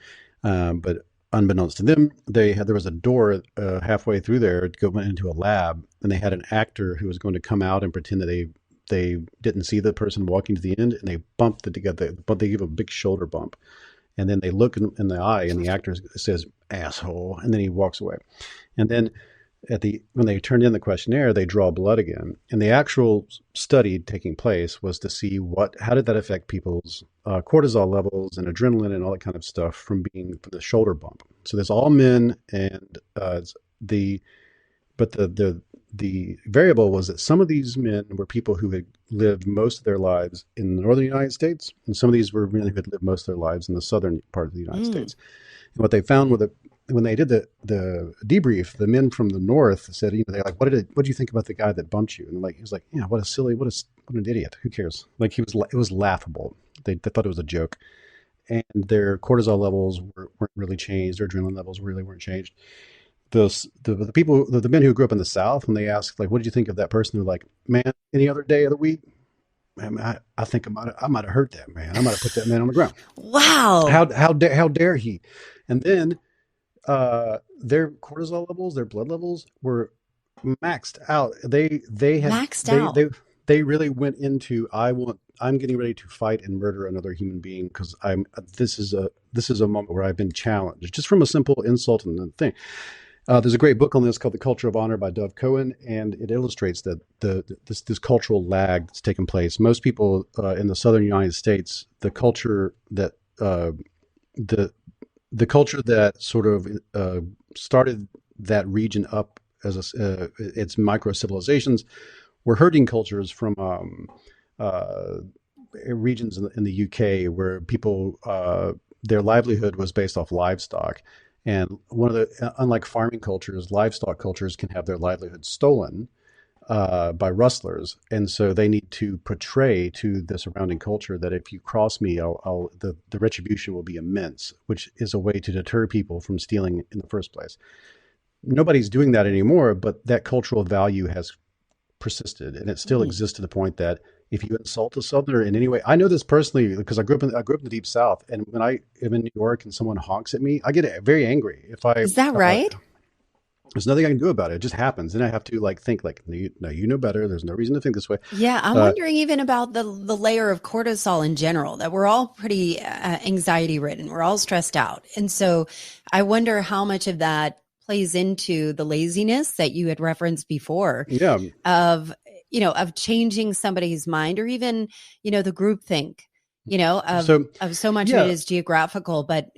Speaker 2: But unbeknownst to them, there was a door halfway through there to go into a lab, and they had an actor who was going to come out and pretend that they didn't see the person walking to the end, and they bumped it together, but they gave a big shoulder bump. And then they look in the eye, and the actor says, "Asshole," and then he walks away. And then when they turned in the questionnaire, they draw blood again. And the actual study taking place was to see how did that affect people's cortisol levels and adrenaline and all that kind of stuff from the shoulder bump. So there's all men, and the variable was that some of these men were people who had lived most of their lives in the northern United States, and some of these were men who had lived most of their lives in the southern part of the United States. And what they found when they did the debrief, the men from the north said, they're like, what do you think about the guy that bumped you? And he was like, yeah, what an idiot. Who cares? Like, it was laughable. They thought it was a joke. And their cortisol levels weren't really changed. Their adrenaline levels really weren't changed. The people, the men who grew up in the South, when they asked, like, what did you think of that person? They're like, man, any other day of the week, man, I think I might have hurt that man. I might have put that man on the ground.
Speaker 1: Wow.
Speaker 2: How dare he? And then their cortisol levels, their blood levels were maxed out. They really went into, I'm getting ready to fight and murder another human being because this is a moment where I've been challenged, just from a simple insult and thing. There's a great book on this called The Culture of Honor by Dov Cohen, and it illustrates that this cultural lag that's taken place. Most people in the southern United States, the culture that sort of started that region up as its micro civilizations, were herding cultures from regions in the UK where people their livelihood was based off livestock. And unlike farming cultures, livestock cultures can have their livelihood stolen by rustlers, and so they need to portray to the surrounding culture that if you cross me, the retribution will be immense, which is a way to deter people from stealing in the first place. Nobody's doing that anymore, but that cultural value has persisted, and it still exists to the point that if you insult a Southerner in any way, I know this personally because I grew up in the Deep South, and when I am in New York and someone honks at me, I get very angry.
Speaker 1: Is that right?
Speaker 2: There's nothing I can do about it. It just happens. And I have to like think like, no, you know better. There's no reason to think this way.
Speaker 1: Yeah, I'm wondering even about the layer of cortisol in general, that we're all pretty anxiety ridden. We're all stressed out. And so I wonder how much of that plays into the laziness that you had referenced before
Speaker 2: Yeah.
Speaker 1: of, of changing somebody's mind, or even, the group think,
Speaker 2: So,
Speaker 1: of so much of it
Speaker 2: yeah,
Speaker 1: is geographical, but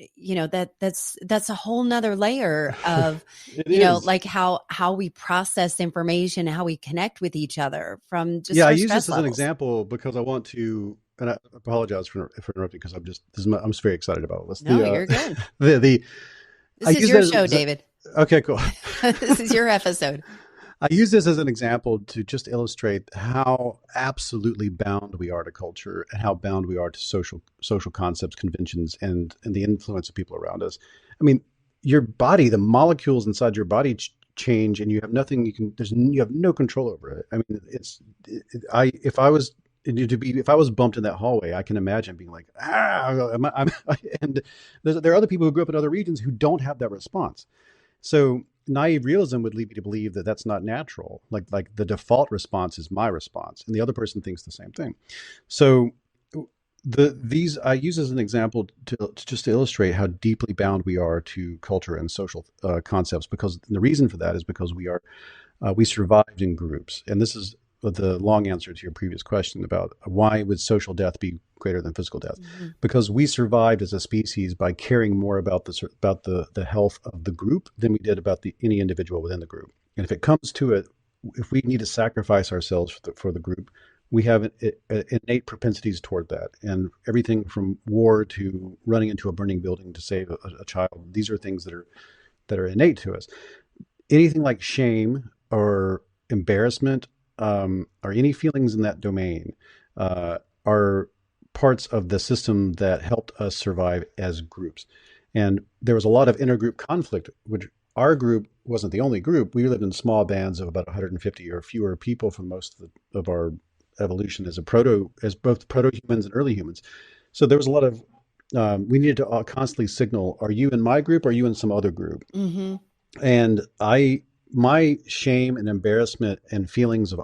Speaker 1: that's a whole nother layer of,
Speaker 2: it is.
Speaker 1: like how we process information, how we connect with each other from just
Speaker 2: Yeah. I
Speaker 1: our
Speaker 2: use this
Speaker 1: stress
Speaker 2: as an
Speaker 1: levels.
Speaker 2: example because I want to, and I apologize for interrupting because I'm just very excited about this.
Speaker 1: No, you're good.
Speaker 2: The, I
Speaker 1: This is
Speaker 2: use
Speaker 1: your
Speaker 2: that
Speaker 1: show,
Speaker 2: as,
Speaker 1: David.
Speaker 2: okay, cool.
Speaker 1: This is your episode.
Speaker 2: I use this as an example to just illustrate how absolutely bound we are to culture and how bound we are to social concepts, conventions, and the influence of people around us. I mean, your body, the molecules inside your body change, and you have nothing you have no control over it. I mean, I if I was if I was bumped in that hallway, I can imagine being like, and there are other people who grew up in other regions who don't have that response. So naive realism would lead me to believe that that's not natural. Like the default response is my response, and the other person thinks the same thing. So these I use as an example to just to illustrate how deeply bound we are to culture and social concepts. Because the reason for that is because we survived in groups, and this is the long answer to your previous question about why would social death be greater than physical death,
Speaker 1: Mm-hmm.
Speaker 2: because we survived as a species by caring more about the health of the group than we did about any individual within the group. And if it comes to it, if we need to sacrifice ourselves for the group, we have innate propensities toward that. And everything from war to running into a burning building to save a child, these are things that are innate to us. Anything like shame or embarrassment, or any feelings in that domain, are parts of the system that helped us survive as groups. And there was a lot of intergroup conflict, which our group wasn't the only group. We lived in small bands of about 150 or fewer people for most of our evolution as both proto humans and early humans. So there was a lot of we needed to constantly signal: are you in my group? Or are you in some other group?
Speaker 1: Mm-hmm.
Speaker 2: And my shame and embarrassment and feelings of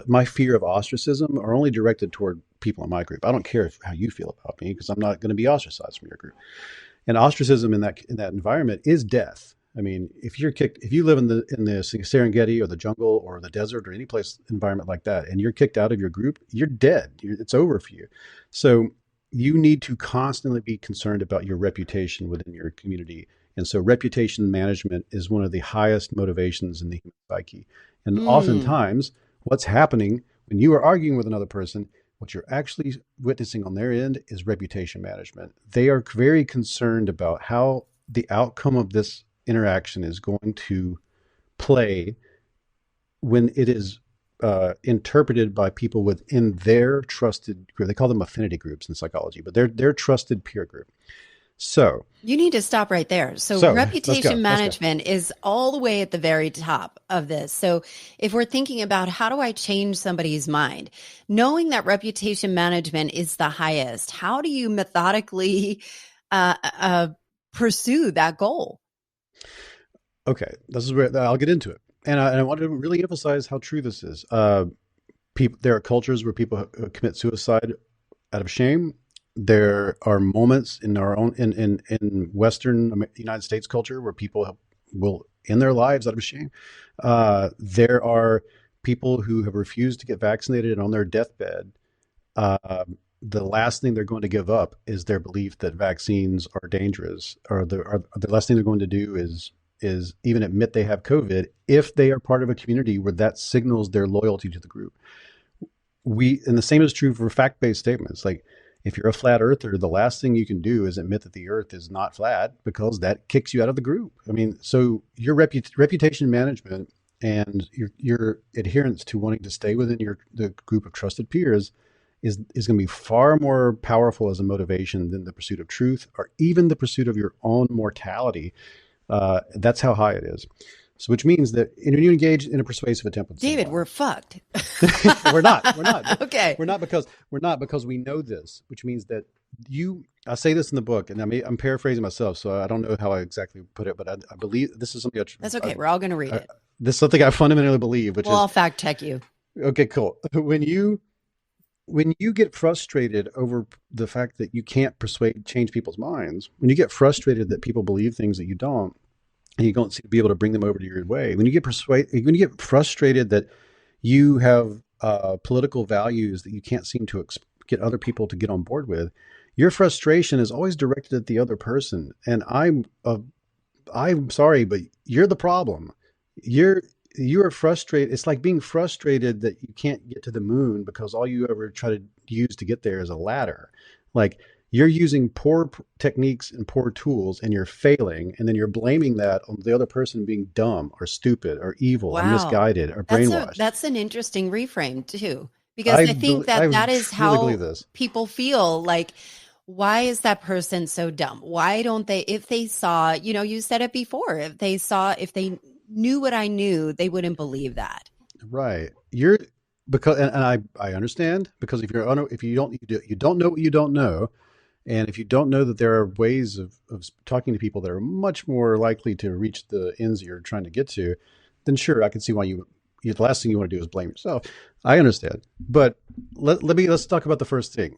Speaker 2: my fear of ostracism are only directed toward people in my group. I don't care how you feel about me, because I'm not going to be ostracized from your group. And ostracism in that environment is death. I mean, if you live in the Serengeti or the jungle or the desert or any place environment like that, and you're kicked out of your group, you're dead. It's over for you. So you need to constantly be concerned about your reputation within your community. And so reputation management is one of the highest motivations in the human psyche. And
Speaker 1: Mm.
Speaker 2: oftentimes what's happening when you are arguing with another person, what you're actually witnessing on their end is reputation management. They are very concerned about how the outcome of this interaction is going to play when it is interpreted by people within their trusted group. They call them affinity groups in psychology, but they're trusted peer group. So,
Speaker 1: You need to stop right there. So,
Speaker 2: let's go.
Speaker 1: reputation
Speaker 2: Let's go.
Speaker 1: management is all the way at the very top of this. So, if we're thinking about how do I change somebody's mind, knowing that reputation management is the highest, how do you methodically uh, uh, pursue that goal?
Speaker 2: Okay, this is where I'll get into it, and I want to really emphasize how true this is. There are cultures where people commit suicide out of shame. There are moments in our own in Western United States culture where people will end their lives out of shame. There are people who have refused to get vaccinated, and on their deathbed, uh, the last thing they're going to give up is their belief that vaccines are dangerous, or the last thing they're going to do is even admit they have COVID if they are part of a community where that signals their loyalty to the group. And the same is true for fact-based statements. Like, if you're a flat earther, the last thing you can do is admit that the earth is not flat, because that kicks you out of the group. I mean, so your reputation management and your adherence to wanting to stay within the group of trusted peers is going to be far more powerful as a motivation than the pursuit of truth, or even the pursuit of your own mortality. That's how high it is. So, which means that when you engage in a persuasive attempt with
Speaker 1: David,
Speaker 2: someone,
Speaker 1: we're fucked.
Speaker 2: we're not
Speaker 1: Okay.
Speaker 2: we're not because we know this, which means that I say this in the book, and I'm paraphrasing myself, so I don't know how I exactly put it, but I believe this is something
Speaker 1: That's okay. We're all going to read it.
Speaker 2: this is something I fundamentally believe, which
Speaker 1: Well,
Speaker 2: is
Speaker 1: I'll fact check you.
Speaker 2: okay, cool. When you get frustrated over the fact that you can't change people's minds, when you get frustrated that people believe things that you don't, and you don't seem to be able to bring them over to your way, when you get frustrated that you have political values that you can't seem to get other people to get on board with, your frustration is always directed at the other person. And I'm sorry, but you're the problem. You are frustrated. It's like being frustrated that you can't get to the moon because all you ever try to use to get there is a ladder. Like you're using poor techniques and poor tools and you're failing. And then you're blaming that on the other person being dumb or stupid or evil or
Speaker 1: Wow.
Speaker 2: misguided or brainwashed.
Speaker 1: That's an interesting reframe too, because I think
Speaker 2: I
Speaker 1: that is
Speaker 2: truly believe
Speaker 1: how
Speaker 2: this.
Speaker 1: people feel like, why is that person so dumb? Why don't they, if they saw, you said it before, if they knew what I knew, they wouldn't believe that.
Speaker 2: Right. You're because and I understand because if you don't know what you don't know, and if you don't know that there are ways of talking to people that are much more likely to reach the ends that you're trying to get to, then sure, I can see why the last thing you want to do is blame yourself. I understand. But let's talk about the first thing.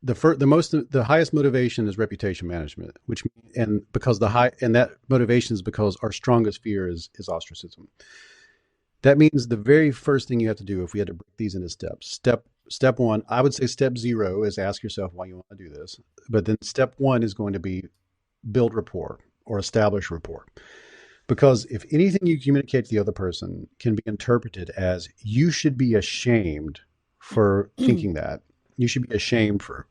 Speaker 2: The highest motivation is reputation management, because that motivation is because our strongest fear is ostracism. That means the very first thing you have to do, if we had to break these into steps, step one, I would say step zero is ask yourself why you want to do this. But then step one is going to be build rapport or establish rapport. Because if anything you communicate to the other person can be interpreted as you should be ashamed for thinking that, you should be ashamed for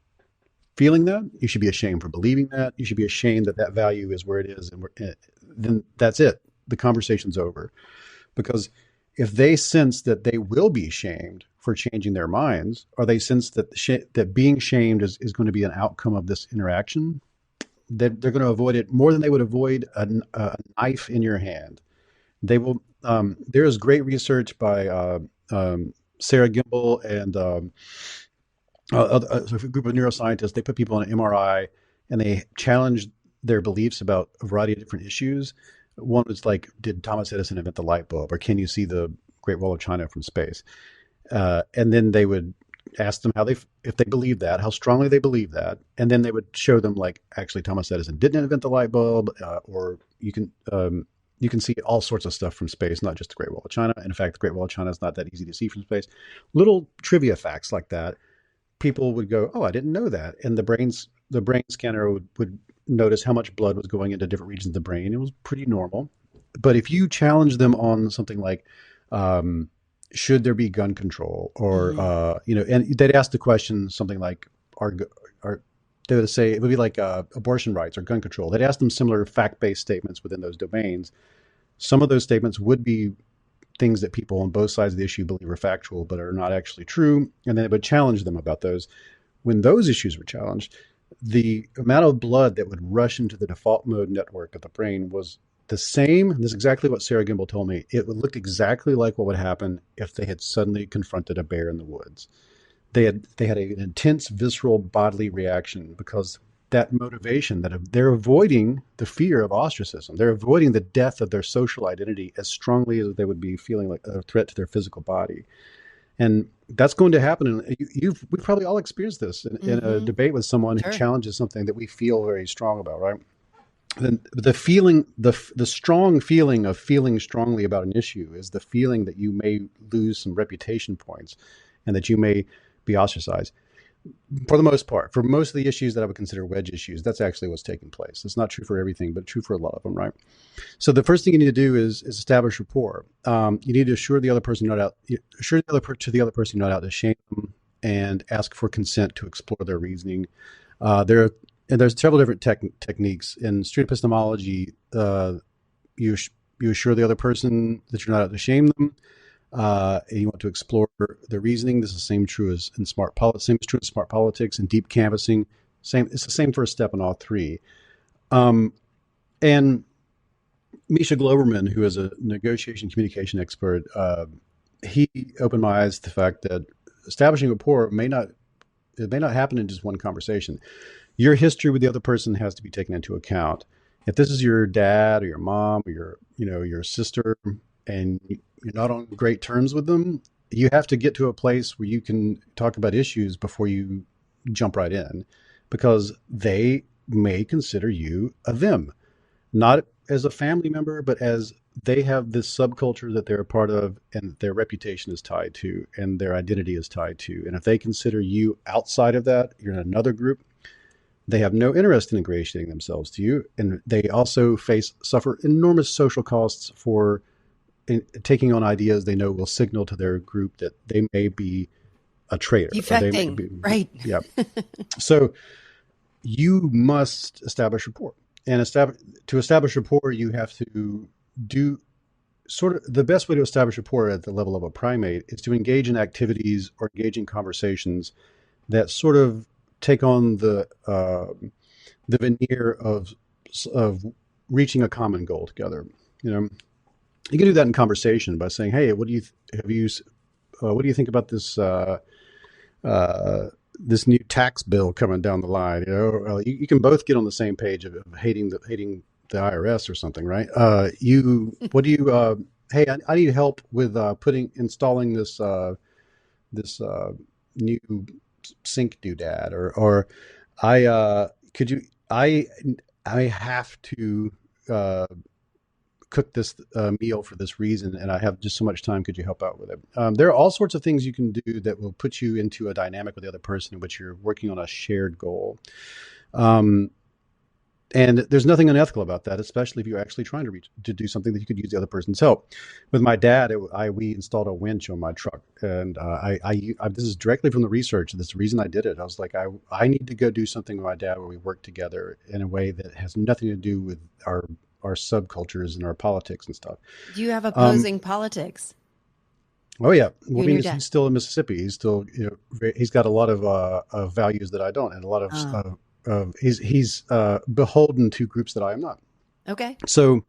Speaker 2: feeling that, you should be ashamed for believing that, you should be ashamed that that value is where it is, and then that's it. The conversation's over. Because if they sense that they will be shamed for changing their minds, or they sense that that being shamed is going to be an outcome of this interaction, they're going to avoid it more than they would avoid a knife in your hand. They will. There is great research by Sarah Gimbel and a group of neuroscientists. They put people on an MRI and they challenged their beliefs about a variety of different issues. One was like, did Thomas Edison invent the light bulb, or can you see the Great Wall of China from space? And then they would ask them if they believe that, how strongly they believe that, and then they would show them like, actually, Thomas Edison didn't invent the light bulb, or you can see all sorts of stuff from space, not just the Great Wall of China. In fact, the Great Wall of China is not that easy to see from space. Little trivia facts like that. People would go, oh, I didn't know that. And the brain scanner would notice how much blood was going into different regions of the brain. It was pretty normal. But if you challenge them on something like, should there be gun control, or and they'd ask the question something like, they would say it would be like abortion rights or gun control. They'd ask them similar fact-based statements within those domains. Some of those statements would be things that people on both sides of the issue believe are factual but are not actually true, and then it would challenge them about those. When those issues were challenged, the amount of blood that would rush into the default mode network of the brain was the same. This is exactly what Sarah Gimbel told me. It would look exactly like what would happen if they had suddenly confronted a bear in the woods. They had an intense visceral bodily reaction because that motivation, that they're avoiding the fear of ostracism. They're avoiding the death of their social identity as strongly as they would be feeling like a threat to their physical body. And that's going to happen. And we've probably all experienced this in a debate with someone who challenges something that we feel very strong about, right? Then the feeling, the strong feeling of feeling strongly about an issue is the feeling that you may lose some reputation points and that you may be ostracized. For the most part, for most of the issues that I would consider wedge issues, that's actually what's taking place. It's not true for everything, but true for a lot of them, right? So the first thing you need to do is establish rapport. You need to assure the other person you're not out to shame them, and ask for consent to explore there's several different techniques in street epistemology. You assure the other person that you're not out to shame them. And you want to explore the reasoning. This is the same true as in smart politics and deep canvassing. It's the same first step in all three. And Misha Globerman, who is a negotiation communication expert, he opened my eyes to the fact that establishing rapport may not It may not happen in just one conversation. Your history with the other person has to be taken into account. If this is your dad or your mom or your sister, and you're not on great terms with them, you have to get to a place where you can talk about issues before you jump right in, because they may consider you a them, not as a family member, but as they have this subculture that they're a part of and their reputation is tied to and their identity is tied to. And if they consider you outside of that, you're in another group, they have no interest in ingratiating themselves to you. And they also suffer enormous social costs for taking on ideas they know will signal to their group that they may be a traitor.
Speaker 1: Defecting, right.
Speaker 2: Yeah. So you must establish rapport. And to establish rapport, you have to do sort of the best way to establish rapport at the level of a primate is to engage in activities or engage in conversations that sort of take on the veneer of reaching a common goal together. You can do that in conversation by saying, "Hey, what do you think about this this new tax bill coming down the line?" You can both get on the same page of hating the IRS or something, right? Hey, I need help with installing this new sink doodad, or could you I have to cook this meal for this reason, and I have just so much time. Could you help out with it? There are all sorts of things you can do that will put you into a dynamic with the other person in which you're working on a shared goal. And there's nothing unethical about that, especially if you're actually trying to do something that you could use the other person's help. With my dad, we installed a winch on my truck, and this is directly from the research. That's the reason I did it. I was like, I need to go do something with my dad where we work together in a way that has nothing to do with our subcultures and our politics and stuff.
Speaker 1: Do you have opposing politics?
Speaker 2: Oh yeah, well, he's still in Mississippi. He's still, he's got a lot of values that I don't, and a lot of he's beholden to groups that I am not.
Speaker 1: Okay.
Speaker 2: So,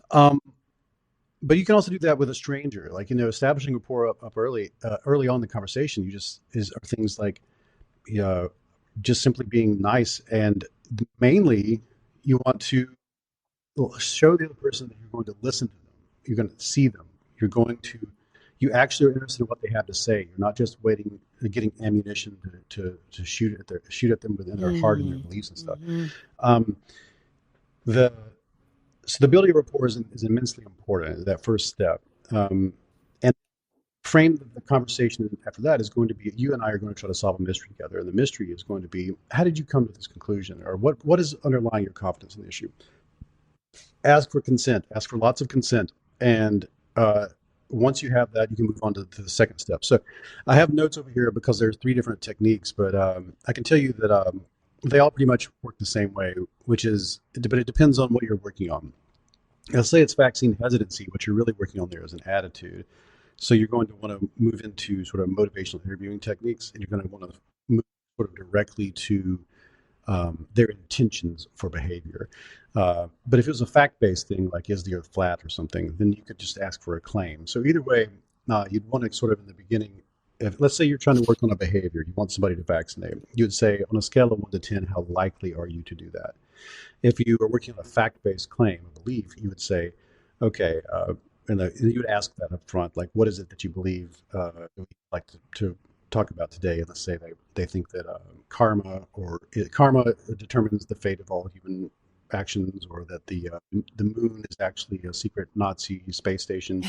Speaker 2: but you can also do that with a stranger, like establishing rapport up early on in the conversation. Are things like, just simply being nice, and mainly you want to show the other person that you're going to listen to them. You're going to see them. You actually are interested in what they have to say. You're not just getting ammunition to shoot at them within their heart and their beliefs and stuff. So the building of rapport is immensely important. That first step, and frame the conversation after that is going to be, you and I are going to try to solve a mystery together, and the mystery is going to be, how did you come to this conclusion, or what is underlying your confidence in the issue? Ask for consent. Ask for lots of consent, and once you have that, you can move on to the second step. So I have notes over here because there's 3 different techniques, but I can tell you that they all pretty much work the same way, but it depends on what you're working on. Let's say it's vaccine hesitancy. What you're really working on there is an attitude. So you're going to want to move into sort of motivational interviewing techniques, and you're going to want to move sort of directly to their intentions for behavior. But if it was a fact-based thing, like is the earth flat or something, then you could just ask for a claim. So either way, you'd want to sort of in the beginning, let's say you're trying to work on a behavior, you want somebody to vaccinate, you would say on a scale of 1 to 10, how likely are you to do that? If you are working on a fact-based claim, a belief, you would say, okay, and you would ask that up front, like, what is it that you believe you'd like to talk about today? And let's say they think that karma determines the fate of all human actions, or that the moon is actually a secret Nazi space station.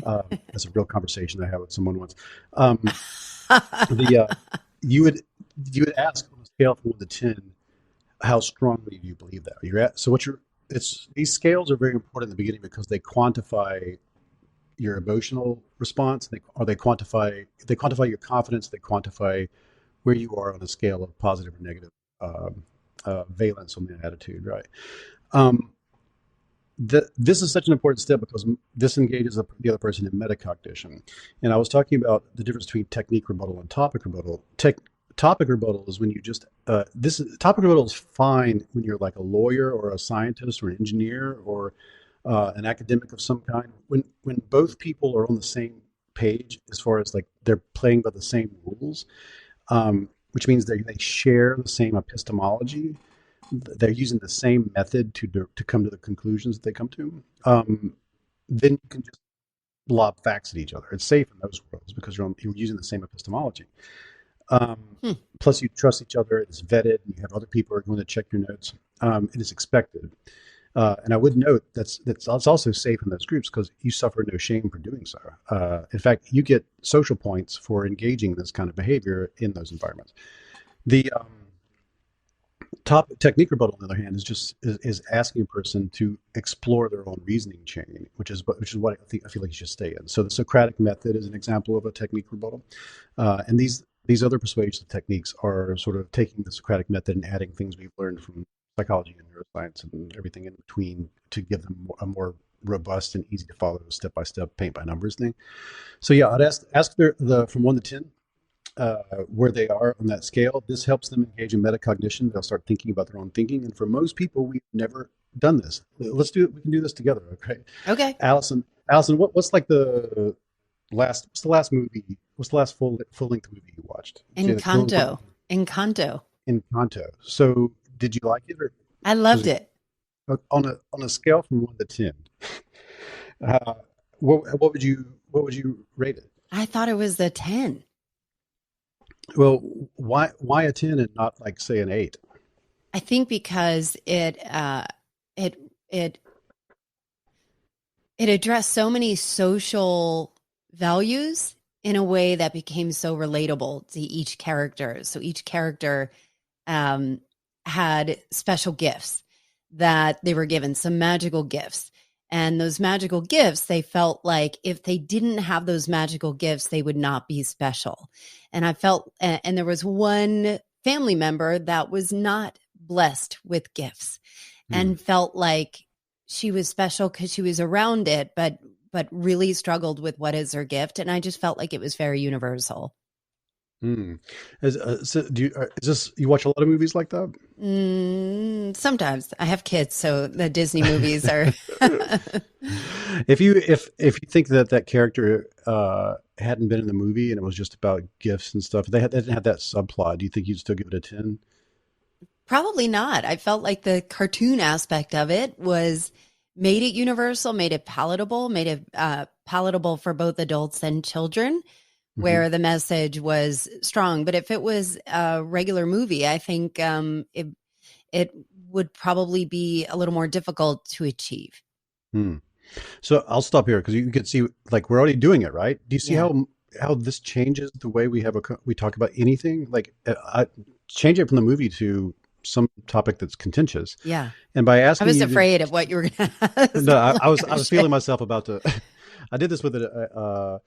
Speaker 2: That's a real conversation I had with someone once. You would ask on a scale from 1 to 10, how strongly do you believe that? These scales are very important in the beginning because they quantify your emotional response. They quantify your confidence. They quantify where you are on a scale of positive or negative valence on the attitude, right? This is such an important step because this engages the other person in metacognition. And I was talking about the difference between technique rebuttal and topic rebuttal. Topic rebuttal is when you just topic rebuttal is fine when you're like a lawyer or a scientist or an engineer or an academic of some kind. When both people are on the same page as far as like they're playing by the same rules, which means they share the same epistemology. They're using the same method to come to the conclusions that they come to. Then you can just lob facts at each other. It's safe in those worlds because you're using the same epistemology.
Speaker 1: Hmm.
Speaker 2: Plus, you trust each other. It's vetted. And you have other people who are going to check your notes. It is expected. And I would note that's also safe in those groups because you suffer no shame for doing so. In fact, you get social points for engaging this kind of behavior in those environments. The top technique rebuttal, on the other hand, is asking a person to explore their own reasoning chain, which is what I feel like you should stay in. So the Socratic method is an example of a technique rebuttal, and these other persuasive techniques are sort of taking the Socratic method and adding things we've learned from psychology and neuroscience and everything in between to give them a more robust and easy to follow step-by-step paint by numbers thing. So yeah, I'd ask the from 1 to 10 where they are on that scale. This helps them engage in metacognition. They'll start thinking about their own thinking. And for most people, we've never done this. Let's do it. We can do this together. Okay.
Speaker 1: Okay.
Speaker 2: Allison, what's like what's the last movie? What's the last full length movie you watched?
Speaker 1: Encanto. Encanto.
Speaker 2: Encanto. So did you like it or
Speaker 1: I loved it.
Speaker 2: on a scale from 1 to 10? Uh, what would you rate it?
Speaker 1: I thought it was a 10.
Speaker 2: Well, why a 10 and not like say an 8?
Speaker 1: I think because it addressed so many social values in a way that became so relatable to each character. So each character had special gifts that they were given, some magical gifts. And those magical gifts, they felt like if they didn't have those magical gifts, they would not be special. And I felt, and there was one family member that was not blessed with gifts and felt like she was special because she was around it, but really struggled with what is her gift. And I just felt like it was very universal.
Speaker 2: So is this, you watch a lot of movies like that?
Speaker 1: Sometimes I have kids, so the Disney movies are.
Speaker 2: If you think that character hadn't been in the movie and it was just about gifts and stuff, they didn't have that subplot, do you think you'd still give it a 10?
Speaker 1: Probably not. I felt like the cartoon aspect of it made it universal, made it palatable for both adults and children, where the message was strong. But if it was a regular movie, I think it would probably be a little more difficult to achieve.
Speaker 2: So I'll stop here because you can see, like, we're already doing it, right? Do you see how this changes the way we talk about anything? Like, change it from the movie to some topic that's contentious.
Speaker 1: Yeah.
Speaker 2: And by asking,
Speaker 1: I was afraid of what you were going to ask.
Speaker 2: No, I was feeling myself about to. I did this with a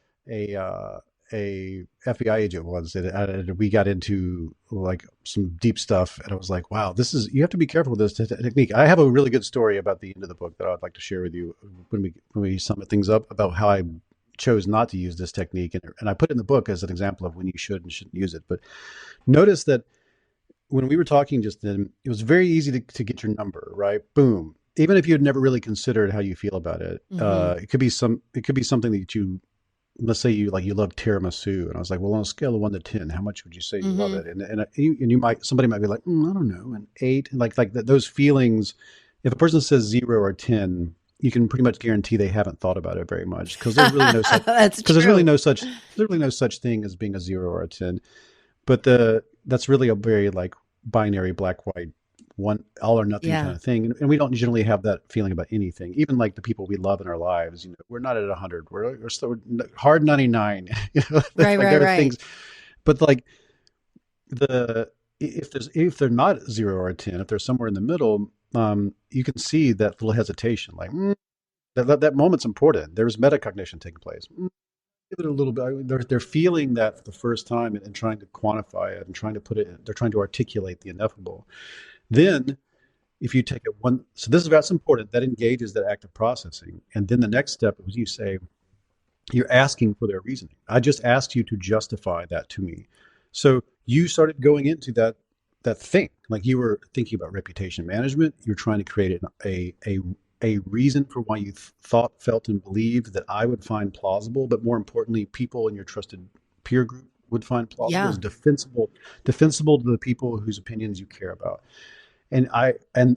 Speaker 2: FBI agent once, and we got into like some deep stuff, and I was like, wow, you have to be careful with this technique. I have a really good story about the end of the book that I would like to share with you when we sum things up about how I chose not to use this technique, and I put it in the book as an example of when you should and shouldn't use it. But notice that when we were talking just then, it was very easy to get your number, right? Boom. Even if you had never really considered how you feel about it, it could be something that you, let's say you love tiramisu, and I was like, well, on a scale of 1 to 10, how much would you say you love it? And somebody might be like, I don't know, an 8, and like those feelings. If a person says 0 or 10, you can pretty much guarantee they haven't thought about it very much, because there's really no such there's really no such thing as being a 0 or a 10. But that's really a very like binary black white, one all or nothing kind of thing, and we don't generally have that feeling about anything. Even like the people we love in our lives, we're not at 100. We're still hard 99. Right. Things, but like if they're not 0 or 10, if they're somewhere in the middle, you can see that little hesitation, like that moment's important. There's metacognition taking place. Give it a little bit. They're feeling that for the first time and trying to quantify it and trying to put it in. They're trying to articulate the ineffable. Then if you take it one, so this is that's important, that engages that active processing. And then the next step is you say, you're asking for their reasoning. I just asked you to justify that to me. So you started going into that thing, like you were thinking about reputation management. You're trying to create a reason for why you thought, felt, and believed that I would find plausible, but more importantly, people in your trusted peer group would find plausible is
Speaker 1: Yeah.
Speaker 2: defensible to the people whose opinions you care about. And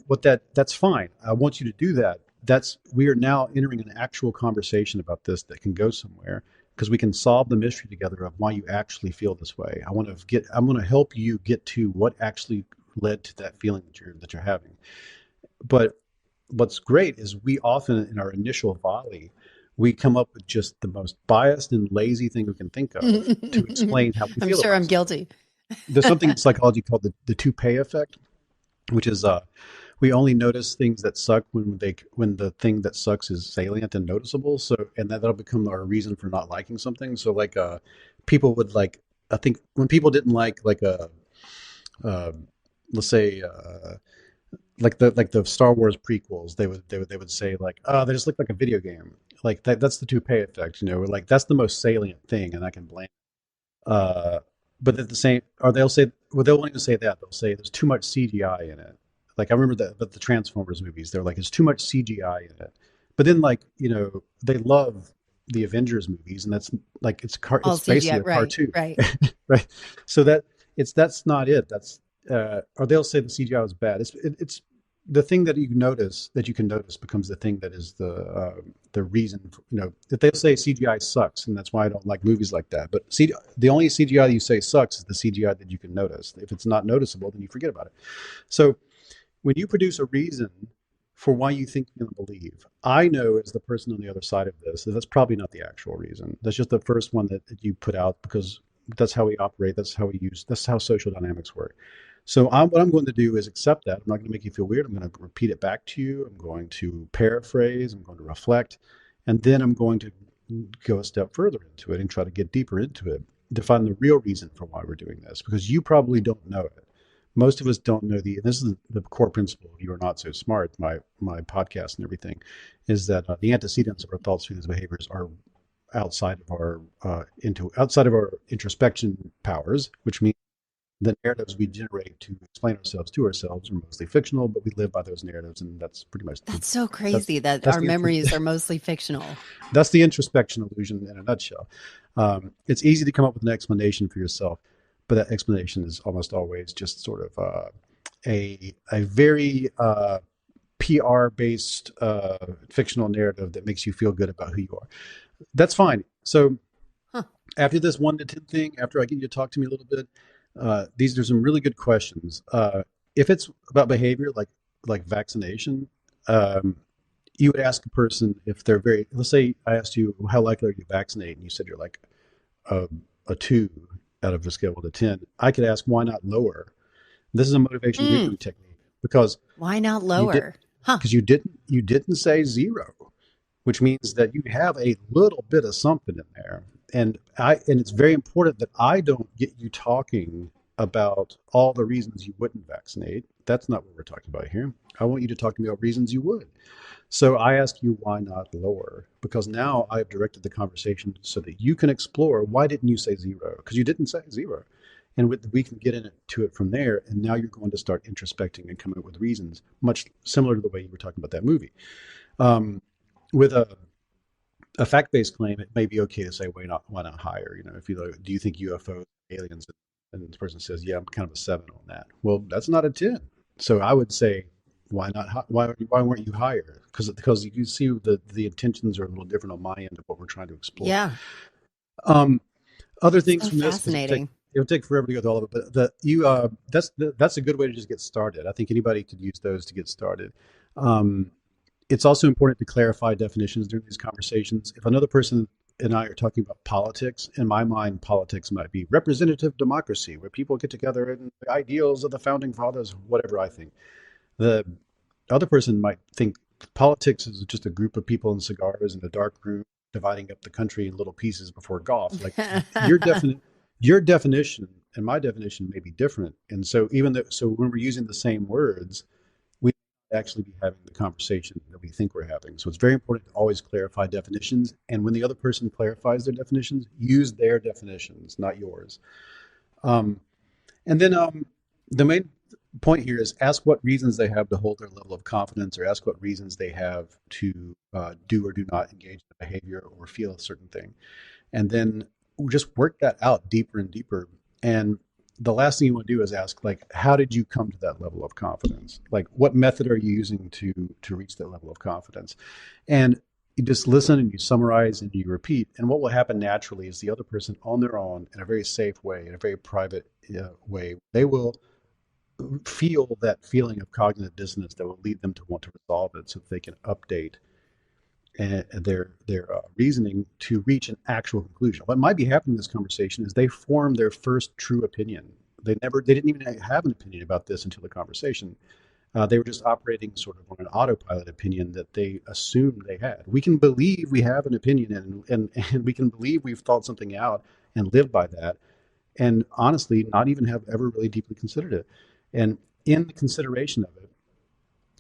Speaker 2: what that's fine. I want you to do that. That's We are now entering an actual conversation about this that can go somewhere because we can solve the mystery together of why you actually feel this way. I'm going to help you get to what actually led to that feeling that you're having. But what's great is we often in our initial volley we come up with just the most biased and lazy thing we can think of to explain how we
Speaker 1: I'm
Speaker 2: feel
Speaker 1: sure
Speaker 2: about
Speaker 1: I'm
Speaker 2: something.
Speaker 1: guilty.
Speaker 2: There's something in psychology called the toupee effect, which is we only notice things that suck when the thing that sucks is salient and noticeable. So and that'll become our reason for not liking something. So like people would like I think when people didn't like a uh, let's say like the Star Wars prequels, they would say like, oh, they just look like a video game. Like that's the toupee effect, you know. We're like that's the most salient thing, and I can blame. Uh, but at the same, or they'll say, well, they won't even say that. They'll say there's too much CGI in it. Like I remember the Transformers movies. They're like, there's too much CGI in it. But then, like they love the Avengers movies, and that's like
Speaker 1: All
Speaker 2: it's
Speaker 1: CGI.
Speaker 2: basically a
Speaker 1: Right.
Speaker 2: cartoon,
Speaker 1: Right.
Speaker 2: right? So that's not it. That's or they'll say the CGI was bad. It's the thing that you can notice becomes the thing that is the reason for, that they'll say CGI sucks, and that's why I don't like movies like that. But the only CGI that you say sucks is the CGI that you can notice. If it's not noticeable, then you forget about it. So when you produce a reason for why you think you're going to believe, I know as the person on the other side of this that that's probably not the actual reason. That's just the first one that you put out because that's how we operate. That's how social dynamics work. So what I'm going to do is accept that. I'm not going to make you feel weird. I'm going to repeat it back to you. I'm going to paraphrase. I'm going to reflect. And then I'm going to go a step further into it and try to get deeper into it to find the real reason for why we're doing this, because you probably don't know it. Most of us don't know this is the core principle of You Are Not So Smart, my podcast and everything, is that the antecedents of our thoughts, feelings, behaviors are outside of our introspection powers, which means the narratives we generate to explain ourselves to ourselves are mostly fictional, but we live by those narratives, and that's pretty much
Speaker 1: That's so
Speaker 2: that's
Speaker 1: crazy that
Speaker 2: that's
Speaker 1: our
Speaker 2: the
Speaker 1: memories are mostly fictional.
Speaker 2: that's the introspection illusion in a nutshell. It's easy to come up with an explanation for yourself, but that explanation is almost always just sort of a very PR based fictional narrative that makes you feel good about who you are. That's fine. So
Speaker 1: Huh.
Speaker 2: after this 1 to 10 thing, after I get you to talk to me a little bit, these are some really good questions. If it's about behavior, like vaccination, um, you would ask a person if they're very. Let's say I asked you how likely are you to vaccinate, and you said you're like a, a 2 out of a scale of 10. I could ask why not lower. This is a motivation
Speaker 1: Mm,
Speaker 2: reasoning technique because
Speaker 1: why not
Speaker 2: you did
Speaker 1: lower? Huh.
Speaker 2: you didn't say 0, which means that you have a little bit of something in there. And it's very important that I don't get you talking about all the reasons you wouldn't vaccinate. That's not what we're talking about here. I want you to talk to me about reasons you would. So I ask you why not lower? Because now I've directed the conversation so that you can explore why didn't you say 0? Because you didn't say 0. And we can get into it from there. And now you're going to start introspecting and coming up with reasons, much similar to the way you were talking about that movie. With a fact-based claim, it may be okay to say why not higher. If you do you think UFOs, aliens, and the person says, yeah, I'm kind of a 7 on that. Well, that's not a 10. So I would say, why not? Why weren't you higher? Because you see the intentions are a little different on my end of what we're trying to explore.
Speaker 1: Yeah.
Speaker 2: Um, Other things
Speaker 1: So
Speaker 2: from this, because
Speaker 1: fascinating.
Speaker 2: it'll take forever to go through all of it, but that's a good way to just get started. I think anybody could use those to get started. Um, it's also important to clarify definitions during these conversations. If another person and I are talking about politics, in my mind, politics might be representative democracy, where people get together and the ideals of the founding fathers, whatever I think. The other person might think politics is just a group of people in cigars in a dark room dividing up the country in little pieces before golf. Like your definite your definition and my definition may be different. And so so when we're using the same words, we actually be having the conversation that we think we're having. So it's very important to always clarify definitions. And when the other person clarifies their definitions, use their definitions, not yours. Um, and then the main point here is ask what reasons they have to hold their level of confidence, or ask what reasons they have to do or do not engage in behavior or feel a certain thing. And then just work that out deeper and deeper. And the last thing you want to do is ask, like, how did you come to that level of confidence? Like, what method are you using to reach that level of confidence? And you just listen and you summarize and you repeat. And what will happen naturally is the other person on their own, in a very safe way, in a very private way, they will feel that feeling of cognitive dissonance that will lead them to want to resolve it so that they can update their reasoning to reach an actual conclusion. What might be happening in this conversation is they form their first true opinion. They didn't even have an opinion about this until the conversation. They were just operating sort of on an autopilot opinion that they assumed they had. We can believe we have an opinion, and we can believe we've thought something out and live by that, and honestly, not even have ever really deeply considered it. And in the consideration of it,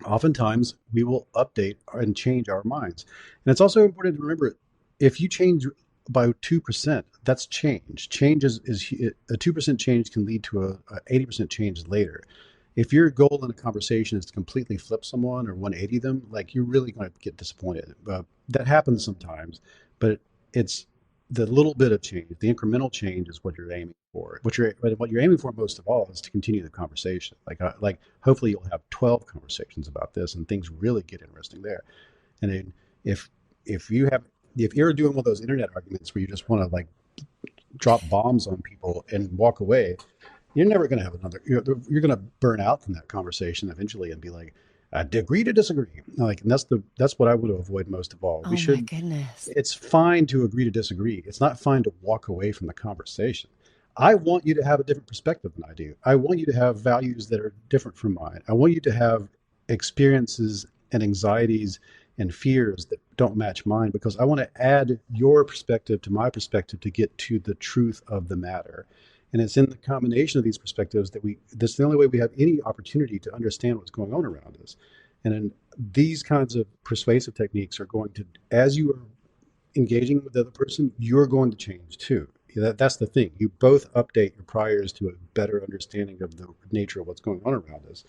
Speaker 2: oftentimes we will update and change our minds. And it's also important to remember, if you change by 2%, that's change. Change is a 2% change can lead to a 80% change later. If your goal in a conversation is to completely flip someone or 180 them, like, you're really going to get disappointed. That happens sometimes, but it's the little bit of change, the incremental change, is what you're aiming for. What you're aiming for most of all is to continue the conversation. Like hopefully you'll have 12 conversations about this, and things really get interesting there. And then if you're doing one of those internet arguments where you just want to, like, drop bombs on people and walk away, you're never going to have another. You're going to burn out from that conversation eventually and be like, I agree to disagree. Like, and that's what I would avoid most of all.
Speaker 1: Oh my goodness.
Speaker 2: It's fine to agree to disagree. It's not fine to walk away from the conversation. I want you to have a different perspective than I do. I want you to have values that are different from mine. I want you to have experiences and anxieties and fears that don't match mine, because I want to add your perspective to my perspective to get to the truth of the matter. And it's in the combination of these perspectives that's the only way we have any opportunity to understand what's going on around us. And then these kinds of persuasive techniques are going to, as you are engaging with the other person, you're going to change too. That's the thing. You both update your priors to a better understanding of the nature of what's going on around us.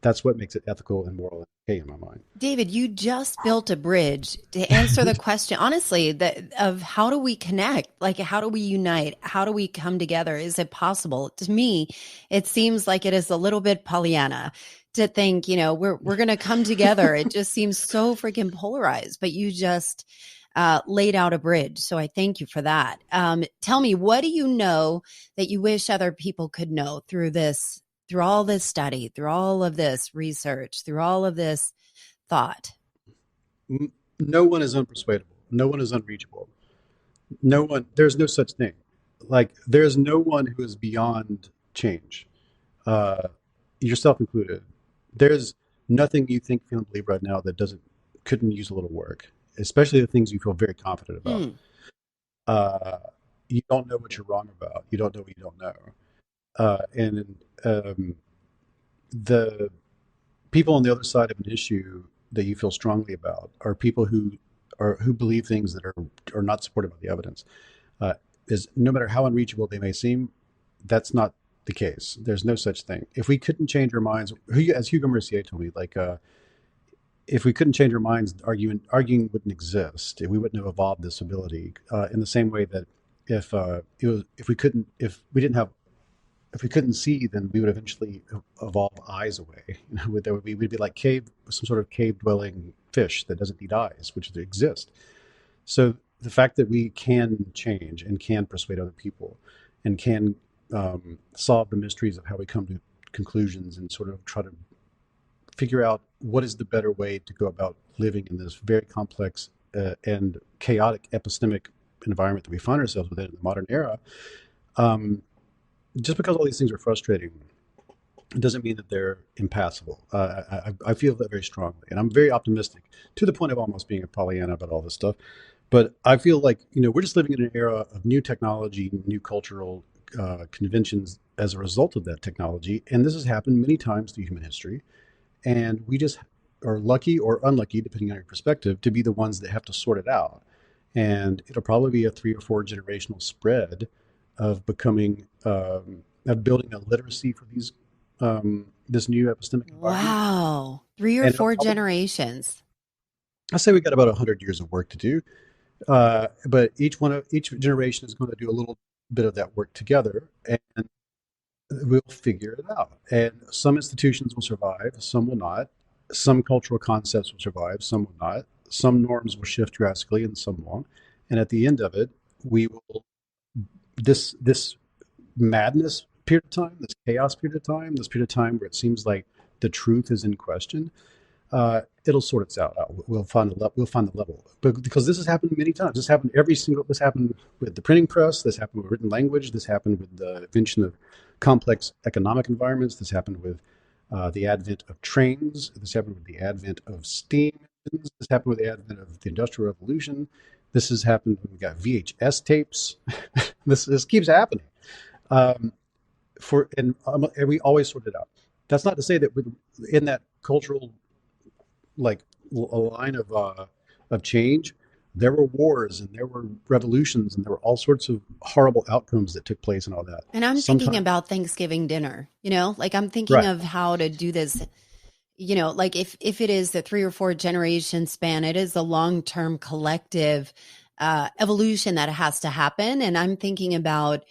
Speaker 2: That's what makes it ethical and moral and okay in my mind.
Speaker 1: David, you just built a bridge to answer the question, honestly, of how do we connect? Like, how do we unite? How do we come together? Is it possible? To me, it seems like it is a little bit Pollyanna to think, we're going to come together. It just seems so freaking polarized, but you just laid out a bridge. So I thank you for that. Tell me, what do you know that you wish other people could know through all this study, through all of this research, through all of this thought?
Speaker 2: No one is unpersuadable. No one is unreachable. There's no such thing. Like, there's no one who is beyond change, yourself included. There's nothing you think, feel, and believe right now that couldn't use a little work, especially the things you feel very confident about. You don't know what you're wrong about. You don't know what you don't know. And the people on the other side of an issue that you feel strongly about are people who believe things that are not supported by the evidence. Is no matter how unreachable they may seem, that's not the case. There's no such thing. If we couldn't change our minds, as Hugo Mercier told me, like, if we couldn't change our minds, arguing wouldn't exist. We wouldn't have evolved this ability. In the same way that if we couldn't see, then we would eventually evolve eyes away. We'd be like some sort of cave dwelling fish that doesn't need eyes, which exist. So the fact that we can change and can persuade other people and can solve the mysteries of how we come to conclusions and sort of try to figure out what is the better way to go about living in this very complex and chaotic epistemic environment that we find ourselves within in the modern era. Just because all these things are frustrating, it doesn't mean that they're impassable. I feel that very strongly, and I'm very optimistic to the point of almost being a Pollyanna about all this stuff. But I feel like, we're just living in an era of new technology, new cultural conventions as a result of that technology, and this has happened many times through human history. And we just are lucky or unlucky, depending on your perspective, to be the ones that have to sort it out. And it'll probably be a 3 or 4 generational spread of becoming, of building a literacy for these, this new epistemic environment.
Speaker 1: Wow. 3 or 4 generations.
Speaker 2: I say we got about 100 years of work to do. But each generation is going to do a little bit of that work together, and we'll figure it out. And some institutions will survive, some will not. Some cultural concepts will survive, some will not. Some norms will shift drastically, and some won't. And at the end of it, we will this madness period of time, this chaos period of time, this period of time where it seems like the truth is in question. It'll sort itself out. We'll find the level. But because this has happened many times. This happened with the printing press. This happened with written language. This happened with the invention of complex economic environments. This happened with the advent of trains. This happened with the advent of steam engines. This happened with the advent of the Industrial Revolution. This has happened when we got VHS tapes. This keeps happening. And we always sort it out. That's not to say that in that cultural a line of change, there were wars and there were revolutions and there were all sorts of horrible outcomes that took place and all that.
Speaker 1: And I'm thinking about Thanksgiving dinner, like I'm thinking
Speaker 2: Right.
Speaker 1: of how to do this, like if it is the 3 or 4 generation span, it is a long-term collective evolution that has to happen. And I'm thinking about,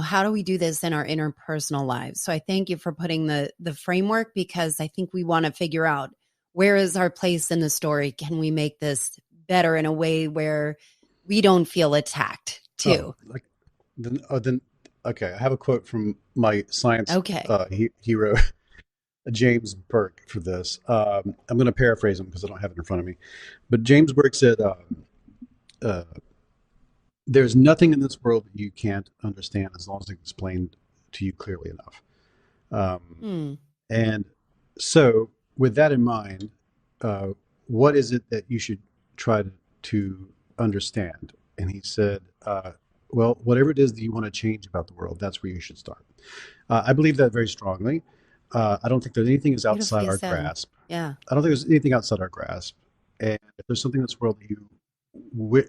Speaker 1: how do we do this in our interpersonal lives? So I thank you for putting the framework, because I think we want to figure out, where is our place in the story? Can we make this better in a way where we don't feel attacked too?
Speaker 2: Okay. I have a quote from my science hero, James Burke, for this. I'm going to paraphrase him because I don't have it in front of me. But James Burke said, there's nothing in this world that you can't understand as long as it's explained to you clearly enough. And so, with that in mind, what is it that you should try to understand? And he said, well, whatever it is that you want to change about the world, that's where you should start. I believe that very strongly. I don't think there's anything is outside our grasp.
Speaker 1: Yeah.
Speaker 2: I don't think there's anything outside our grasp. And if there's something in this world that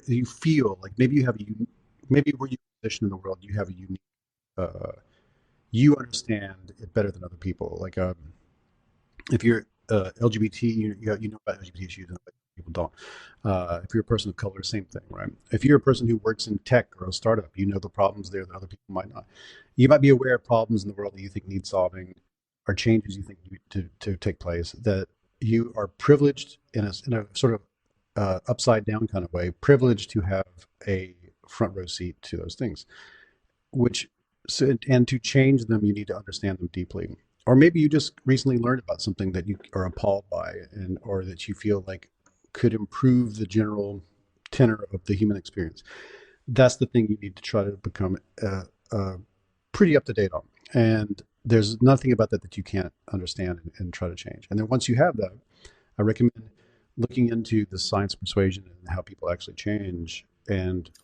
Speaker 2: you feel like maybe where you're positioned in the world, you have a unique, you understand it better than other people. Like if you're LGBT, you know about LGBT issues, and people don't. If you're a person of color, same thing, right? If you're a person who works in tech or a startup, you know the problems there that other people might not. You might be aware of problems in the world that you think need solving, or changes you think need to take place. That you are privileged in a sort of upside down kind of way, privileged to have a front row seat to those things. And to change them, you need to understand them deeply. Or maybe you just recently learned about something that you are appalled by, or that you feel like could improve the general tenor of the human experience. That's the thing you need to try to become pretty up to date on. And there's nothing about that you can't understand and try to change. And then once you have that, I recommend looking into the science of persuasion and how people actually change.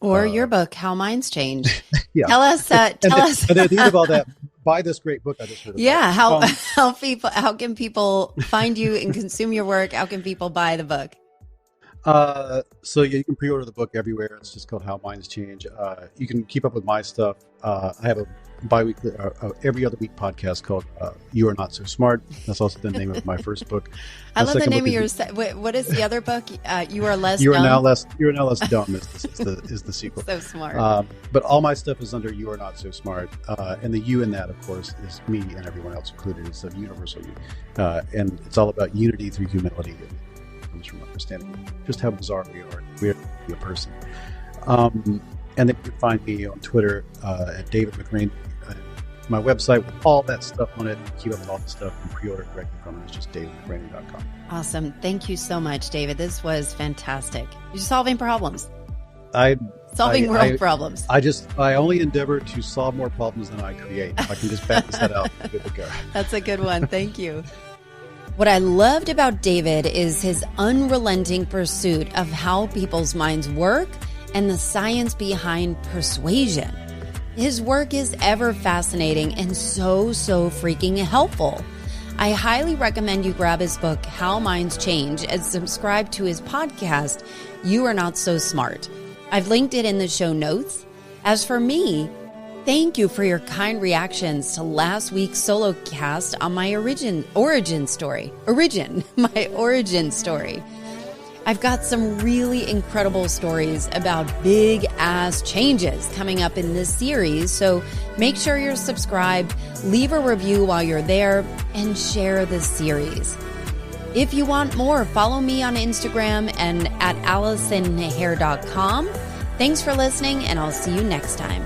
Speaker 2: Or
Speaker 1: your book, How Minds Change.
Speaker 2: Yeah.
Speaker 1: Tell us.
Speaker 2: And at the end of all that, buy this great book I just heard about.
Speaker 1: Yeah. How can people find you and consume your work? How can people buy the book?
Speaker 2: So you can pre-order the book everywhere. It's just called How Minds Change. You can keep up with my stuff. I have a bi-weekly, every other week podcast called You Are Not So Smart. That's also the name of my first book.
Speaker 1: I love the name of your. What is the other book? You Are Less.
Speaker 2: You
Speaker 1: Dumb?
Speaker 2: Are Now Less. You Are Now Less Dumb is the sequel.
Speaker 1: So smart.
Speaker 2: But all my stuff is under You Are Not So Smart, and the you in that, of course, is me and everyone else included. It's a universal you, and it's all about unity through humility. Comes from understanding just how bizarre we are. We're a person. And then you can find me on Twitter at David McRaney. My website with all that stuff on it. Keep up with all the stuff and pre-order directly from it. It's just davidmcraney.com.
Speaker 1: Awesome. Thank you so much, David. This was fantastic. You're solving problems. Solving world problems.
Speaker 2: I only endeavor to solve more problems than I create. If I can just balance that out, I'm good to go.
Speaker 1: That's a good one. Thank you. What I loved about David is his unrelenting pursuit of how people's minds work and the science behind persuasion. His work is ever fascinating and so freaking helpful. I highly recommend you grab his book, How Minds Change, and subscribe to his podcast, You Are Not So Smart. I've linked it in the show notes. As for me, thank you for your kind reactions to last week's solo cast on my origin story. I've got some really incredible stories about big ass changes coming up in this series, so make sure you're subscribed, leave a review while you're there, and share the series. If you want more, follow me on Instagram and at AllisonHair.com. Thanks for listening, and I'll see you next time.